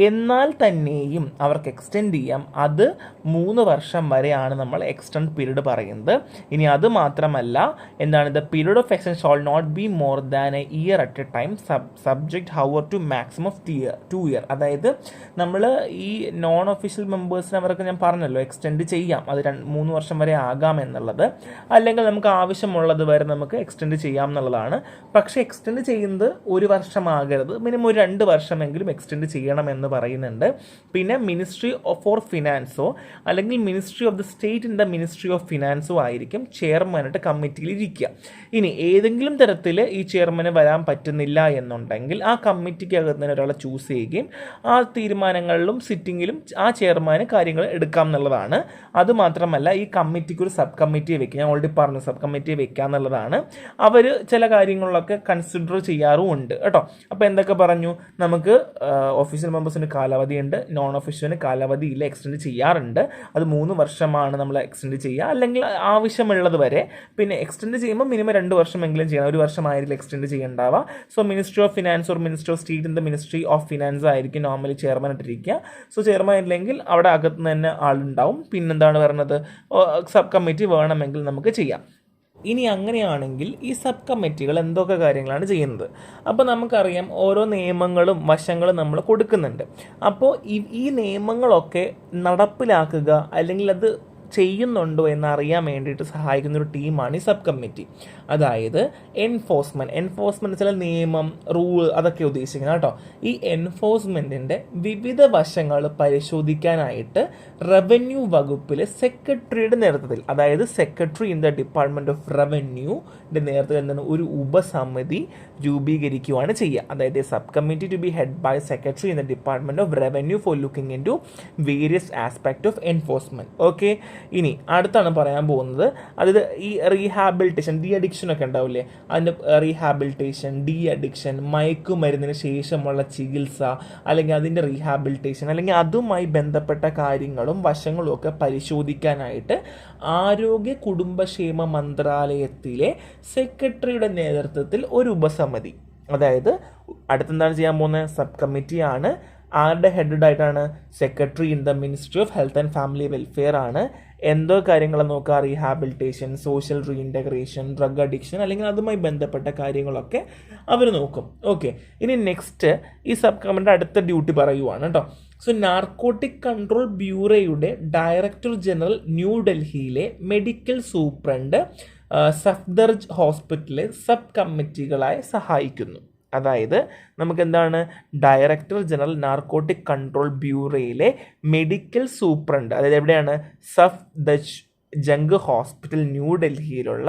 എന്നാൽ തന്നെയും അവർക്ക് എക്സ്റ്റെൻഡ് ചെയ്യാം. അത് 3 വർഷം വരെയാണ് നമ്മൾ എക്സ്റ്റെൻഡ് പീരീഡ് പറയുന്നത്. ഇനി അത് മാത്രമല്ല, എന്താണ്, the period of extension shall not be more than a year at a time, subject however to maximum of 2 year. അതായത് നമ്മൾ ഈ നോൺ ഒഫീഷ്യൽ മെമ്പേഴ്സിന് അവർക്ക് ഞാൻ പറഞ്ഞല്ലോ എക്സ്റ്റെൻഡ് ചെയ്യാം, അത് 3 വർഷം വരെ ആകാം എന്നുള്ളത്, അല്ലെങ്കിൽ നമുക്ക് ആവശ്യമുള്ളത് വരെ നമുക്ക് എക്സ്റ്റെൻഡ് ചെയ്യാം എന്നുള്ളതാണ്. പക്ഷേ എക്സ്റ്റെൻഡ് ചെയ്യുന്നത് 1 വർഷമാകരുത്, മിനിമം ഒരു 2 വർഷമെങ്കിലും എക്സ്റ്റെൻഡ് ചെയ്യണമെന്ന് പറയുന്നുണ്ട്. പിന്നെ മിനിസ്ട്രി ഫോർ ഫിനാൻസോ അല്ലെങ്കിൽ മിനിസ്ട്രി ഓഫ് ദ സ്റ്റേറ്റിൻ്റെ മിനിസ്ട്രി ഓഫ് ഫിനാൻസോ ആയിരിക്കും ചെയർമാനായിട്ട് കമ്മിറ്റിയിൽ ഇരിക്കുക. ഇനി ഏതെങ്കിലും തരത്തിൽ ഈ ചെയർമാന് വരാൻ പറ്റുന്നില്ല എന്നുണ്ടെങ്കിൽ ആ കമ്മിറ്റിക്കകത്ത് തന്നെ ഒരാളെ ചൂസ് ചെയ്യുകയും ആ തീരുമാനങ്ങളിലും സിറ്റിങ്ങിലും ആ ചെയർമാന് കാര്യങ്ങൾ എടുക്കാം എന്നുള്ളതാണ്. അതുമാത്രമല്ല, ഈ കമ്മിറ്റിക്ക് ഒരു സബ് കമ്മിറ്റിയെ വെക്കുക, ഞാൻ ഓൾറെഡി പറഞ്ഞു സബ് കമ്മിറ്റിയെ വെക്കുക എന്നുള്ളതാണ്. അവർ ചില കാര്യങ്ങളിലൊക്കെ കൺസിഡർ ചെയ്യാറുമുണ്ട് കേട്ടോ. അപ്പോൾ എന്തൊക്കെ പറഞ്ഞു, നമുക്ക് ഒഫീഷ്യൽ മെമ്പേഴ്സിന് കാലാവധിയുണ്ട്, നോൺ ഒഫീഷ്യലിന് കാലാവധിയില്ല, എക്സ്റ്റെൻഡ് ചെയ്യാറുണ്ട്. അത് 3 വർഷമാണ് നമ്മൾ എക്സ്റ്റെൻഡ് എക്സ്റ്റെൻഡ് ചെയ്യുക, അല്ലെങ്കിൽ ആവശ്യമുള്ളത് വരെ. പിന്നെ എക്സ്റ്റെൻഡ് ചെയ്യുമ്പോൾ മിനിമം 2 വർഷമെങ്കിലും ചെയ്യണം, 1 വർഷമായിരിക്കും എക്സ്റ്റെൻഡ് ചെയ്യേണ്ടാവുക. So ministry of finance or minister of state in the ministry of finance ആയിരിക്കും നോർമലി ചെയർമാൻ ആയിട്ടിരിക്കുക. സോ ചെയർമാൻ ഇല്ലെങ്കിൽ അവിടെ അകത്ത് തന്നെ ആളുണ്ടാവും. പിന്നെന്താണ് പറയുന്നത്, സബ് കമ്മിറ്റി വേണമെങ്കിൽ നമുക്ക് ചെയ്യാം. ഇനി അങ്ങനെയാണെങ്കിൽ ഈ സബ് കമ്മിറ്റികൾ എന്തൊക്കെ കാര്യങ്ങളാണ് ചെയ്യുന്നത്? അപ്പോൾ നമുക്കറിയാം ഓരോ നിയമങ്ങളും വശങ്ങളും നമ്മൾ കൊടുക്കുന്നുണ്ട്. അപ്പോൾ ഈ നിയമങ്ങളൊക്കെ നടപ്പിലാക്കുക അല്ലെങ്കിൽ അത് ചെയ്യുന്നുണ്ടോ എന്നറിയാൻ വേണ്ടിയിട്ട് സഹായിക്കുന്ന ഒരു ടീമാണ് ഈ സബ് കമ്മിറ്റി. അതായത് എൻഫോഴ്സ്മെൻറ്റ് ചില നിയമം, റൂൾ അതൊക്കെ ഉദ്ദേശിക്കുന്നത് കേട്ടോ. ഈ എൻഫോഴ്സ്മെൻറ്റിൻ്റെ വിവിധ വശങ്ങൾ പരിശോധിക്കാനായിട്ട് റവന്യൂ വകുപ്പിലെ സെക്രട്ടറിയുടെ നേതൃത്വത്തിൽ, അതായത് secretary in the department of റവന്യൂയുടെ നേതൃത്വത്തിൽ നിന്ന് ഒരു ഉപസമിതി രൂപീകരിക്കുകയാണ് ചെയ്യുക. അതായത് sub committee to be head by secretary in the department of revenue for looking into various aspect of enforcement. Okay, ഇനി അടുത്താണ് പറയാൻ പോകുന്നത്. അതായത് ഈ റീഹാബിലിറ്റേഷൻ, ഡി അഡിക്ഷൻ ഒക്കെ ഉണ്ടാവില്ലേ, അതിൻ്റെ റീഹാബിലിറ്റേഷൻ, ഡി അഡിക്ഷൻ, മയക്കുമരുന്നിന് ശേഷമുള്ള ചികിത്സ, അല്ലെങ്കിൽ അതിൻ്റെ റീഹാബിലിറ്റേഷൻ, അല്ലെങ്കിൽ അതുമായി ബന്ധപ്പെട്ട കാര്യങ്ങളും വശങ്ങളും ഒക്കെ പരിശോധിക്കാനായിട്ട് ആരോഗ്യ കുടുംബക്ഷേമ മന്ത്രാലയത്തിലെ സെക്രട്ടറിയുടെ നേതൃത്വത്തിൽ ഒരു ഉപസമിതി, അതായത് അടുത്തെന്താണ് ചെയ്യാൻ പോകുന്നത്, സബ് കമ്മിറ്റിയാണ്. ആരുടെ ഹെഡഡ് ആയിട്ടാണ്? Secretary in the ministry of health and family welfare ആണ്. എന്തോ കാര്യങ്ങൾ നോക്കുക, റീഹാബിലിറ്റേഷൻ, സോഷ്യൽ റീഇൻറ്റഗ്രേഷൻ, ഡ്രഗ് അഡിക്ഷൻ, അല്ലെങ്കിൽ അതുമായി ബന്ധപ്പെട്ട കാര്യങ്ങളൊക്കെ അവർ നോക്കും. ഓക്കെ, ഇനി നെക്സ്റ്റ് ഈ സബ് കമ്മിറ്റിയുടെ അടുത്ത ഡ്യൂട്ടി പറയുവാണ് കേട്ടോ. സോ നാർക്കോട്ടിക് കൺട്രോൾ ബ്യൂറോയുടെ ഡയറക്ടർ ജനറൽ ന്യൂഡൽഹിയിലെ മെഡിക്കൽ സൂപ്രണ്ട് സഫ്ദർജ് ഹോസ്പിറ്റലിലെ സബ് കമ്മിറ്റികളായി സഹായിക്കുന്നു. അതായത് നമുക്കെന്താണ്, ഡയറക്ടർ ജനറൽ നാർക്കോട്ടിക് കൺട്രോൾ ബ്യൂറോയിലെ മെഡിക്കൽ സൂപ്രണ്ട്, അതായത് എവിടെയാണ്, സഫ്ദർജ് ജംഗ് ഹോസ്പിറ്റൽ ന്യൂഡൽഹിയിലുള്ള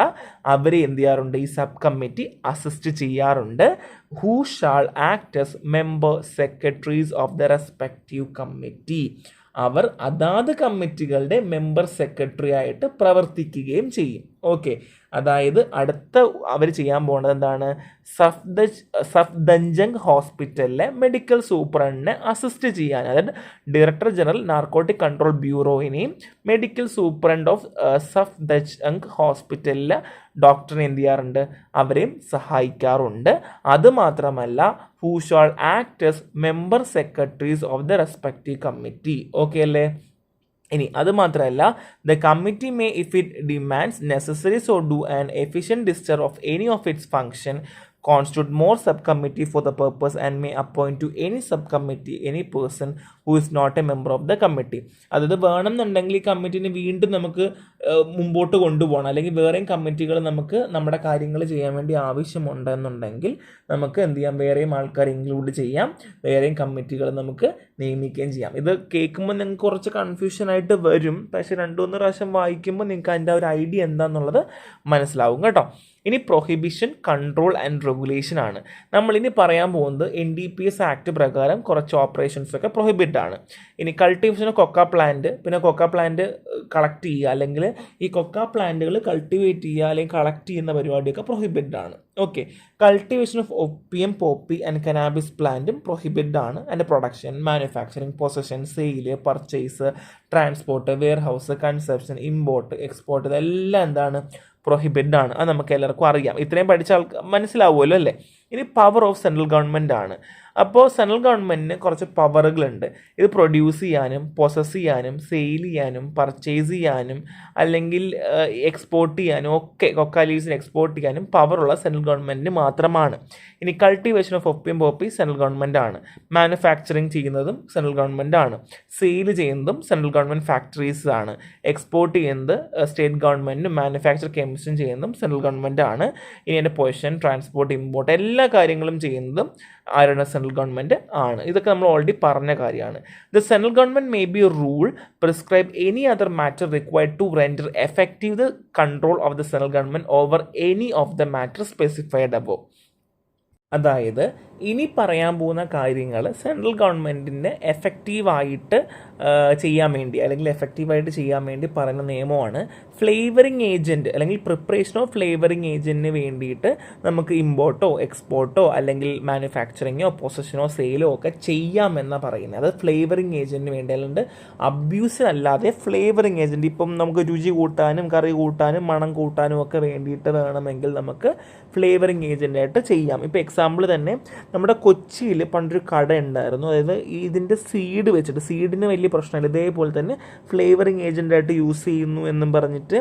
അവരെ എന്ത് ചെയ്യാറുണ്ട്, ഈ സബ് കമ്മിറ്റി അസിസ്റ്റ് ചെയ്യാറുണ്ട്. Who shall act as member secretaries of the respective committee. അവർ അതാത് കമ്മിറ്റികളുടെ മെമ്പർ സെക്രട്ടറി ആയിട്ട് പ്രവർത്തിക്കുകയും ചെയ്യും. ഓക്കെ, അതായത് അടുത്ത അവർ ചെയ്യാൻ പോകുന്നത് എന്താണ്, സഫ്ദർജംഗ് ഹോസ്പിറ്റലിലെ മെഡിക്കൽ സൂപ്രണ്ടിനെ അസിസ്റ്റ് ചെയ്യാൻ, അതായത് ഡയറക്ടർ ജനറൽ നാർക്കോട്ടിക് കൺട്രോൾ ബ്യൂറോയിനെയും മെഡിക്കൽ സൂപ്രണ്ട് ഓഫ് സഫ്ദർജംഗ് ഹോസ്പിറ്റലിലെ ഡോക്ടറിനെ എന്ത് ചെയ്യാറുണ്ട്, അവരെയും സഹായിക്കാറുണ്ട്. അതുമാത്രമല്ല, who shall act as member secretaries of the respective committee. Okay അല്ലേ? ഇനി അത് മാത്രമല്ല, the committee may if it demands necessary so do an efficient discharge of any of its function constitute more subcommittee for the purpose and may appoint to any subcommittee any person who is not a member of the committee. അതായത് വേണമെന്നുണ്ടെങ്കിൽ ഈ കമ്മിറ്റിനെ വീണ്ടും നമുക്ക് മുമ്പോട്ട് കൊണ്ടുപോകണം, അല്ലെങ്കിൽ വേറെയും കമ്മിറ്റികൾ നമുക്ക് നമ്മുടെ കാര്യങ്ങൾ ചെയ്യാൻ വേണ്ടി ആവശ്യമുണ്ടെന്നുണ്ടെങ്കിൽ നമുക്ക് എന്ത് ചെയ്യാം, വേറെയും ആൾക്കാർ ഇൻക്ലൂഡ് ചെയ്യാം, വേറെയും കമ്മിറ്റികൾ നമുക്ക് നിയമിക്കുകയും ചെയ്യാം. ഇത് കേൾക്കുമ്പോൾ നിങ്ങൾക്ക് കുറച്ച് കൺഫ്യൂഷനായിട്ട് വരും, പക്ഷേ 2-3 പ്രാവശ്യം വായിക്കുമ്പോൾ നിങ്ങൾക്ക് അതിൻ്റെ ഒരു ഐഡിയ എന്താണെന്നുള്ളത് മനസ്സിലാവും കേട്ടോ. ഇനി പ്രൊഹിബിഷൻ, കൺട്രോൾ ആൻഡ് റെഗുലേഷൻ ആണ് നമ്മളിനി പറയാൻ പോകുന്നത്. NDPS ആക്ട് പ്രകാരം കുറച്ച് ഓപ്പറേഷൻസ് ഒക്കെ പ്രൊഹിബിറ്റ് ആണ്. ഇനി കൾട്ടിവേഷൻ ഓഫ് കൊക്ക പ്ലാന്റ്, പിന്നെ കൊക്ക പ്ലാന്റ് കളക്ട് ചെയ്യുക, അല്ലെങ്കിൽ ഈ കൊക്ക പ്ലാന്റുകൾ കൾട്ടിവേറ്റ് ചെയ്യുക അല്ലെങ്കിൽ കളക്ട് ചെയ്യുന്ന പരിപാടിയൊക്കെ പ്രൊഹിബിറ്റ് ആണ്. Okay, cultivation of opium, poppy and cannabis പ്ലാന്റും പ്രൊഹിബിറ്റ് ആണ്. അതിൻ്റെ production, manufacturing, possession, sale, purchase, transport, warehouse, consumption, import, export, ഇതെല്ലാം എന്താണ്, പ്രൊഹിബിറ്റ് ആണ്. അത് നമുക്ക് എല്ലാവർക്കും അറിയാം, ഇത്രയും പഠിച്ച ആൾക്ക് മനസ്സിലാവുമല്ലോ അല്ലേ. ഇനി പവർ ഓഫ് സെൻട്രൽ ഗവൺമെൻറ് ആണ്. അപ്പോൾ സെൻട്രൽ ഗവൺമെൻറ്റിന് കുറച്ച് പവറുകളുണ്ട്. ഇത് പ്രൊഡ്യൂസ് ചെയ്യാനും പൊസസ് ചെയ്യാനും സെയിൽ ചെയ്യാനും പർച്ചേസ് ചെയ്യാനും അല്ലെങ്കിൽ എക്സ്പോർട്ട് ചെയ്യാനും ഒക്കെ, കൊക്ക ലീവ്സിന് എക്സ്പോർട്ട് ചെയ്യാനും പവറുള്ള സെൻട്രൽ ഗവൺമെൻറ്റിന് മാത്രമാണ്. ഇനി cultivation of opium, poppy central government ആണ്. മാനുഫാക്ചറിങ് ചെയ്യുന്നതും സെൻട്രൽ ഗവൺമെൻറ് ആണ്. സെയിൽ ചെയ്യുന്നതും സെൻട്രൽ ഗവൺമെൻറ് ഫാക്ടറീസ് ആണ്. എക്സ്പോർട്ട് ചെയ്യുന്നത് സ്റ്റേറ്റ് ഗവൺമെൻറ്റും, മാനുഫാക്ചർ കെമിസ്റ്റും ചെയ്യുന്നതും സെൻട്രൽ ഗവൺമെൻറ് ആണ്. ഇനി അതിൻ്റെ പൊസിഷൻ, ട്രാൻസ്പോർട്ട്, ഇമ്പോർട്ട് എല്ലാ കാര്യങ്ങളും ചെയ്യുന്നതും ആരുടെ, സെൻട്രൽ ഗവൺമെൻറ് ആണ്. ഇതൊക്കെ നമ്മൾ ഓൾറെഡി പറഞ്ഞ കാര്യമാണ്. The central government may be rule, prescribe any other matter required to render effective the control of the central government over any of the matter specified above. അതായത് ഇനി പറയാൻ പോകുന്ന കാര്യങ്ങൾ സെൻട്രൽ ഗവൺമെൻറ്റിൻ്റെ എഫക്റ്റീവായിട്ട് ചെയ്യാൻ വേണ്ടി അല്ലെങ്കിൽ എഫക്റ്റീവായിട്ട് ചെയ്യാൻ വേണ്ടി പറയുന്ന നിയമമാണ് ഫ്ലേവറിങ് ഏജൻറ്റ് അല്ലെങ്കിൽ പ്രിപ്പറേഷൻ ഓഫ് ഫ്ലേവറിങ് ഏജൻറ്റിന് വേണ്ടിയിട്ട് നമുക്ക് ഇമ്പോർട്ടോ എക്സ്പോർട്ടോ അല്ലെങ്കിൽ മാനുഫാക്ചറിങ്ങോ പൊസഷനോ സെയിലോ ഒക്കെ ചെയ്യാമെന്നാണ് പറയുന്നത്. അത് ഫ്ലേവറിങ് ഏജൻറ്റിന് വേണ്ടി, അല്ലാണ്ട് അബ്യൂസിനല്ലാതെ ഫ്ലേവറിങ് ഏജൻറ്റ് ഇപ്പം നമുക്ക് രുചി കൂട്ടാനും കറി കൂട്ടാനും മണം കൂട്ടാനും ഒക്കെ വേണ്ടിയിട്ട് വേണമെങ്കിൽ നമുക്ക് ഫ്ലേവറിങ് ഏജൻറ്റായിട്ട് ചെയ്യാം. ഇപ്പോൾ എക്സാമ്പിൾ തന്നെ നമ്മുടെ കൊച്ചിയിൽ പണ്ടൊരു കട ഉണ്ടായിരുന്നു. അതായത് ഇതിൻ്റെ സീഡ് വെച്ചിട്ട്, സീഡിന് വലിയ പ്രശ്നമില്ല, ഇതേപോലെ തന്നെ ഫ്ലേവറിങ് ഏജൻറ്റായിട്ട് യൂസ് ചെയ്യുന്നു എന്നും പറഞ്ഞിട്ട്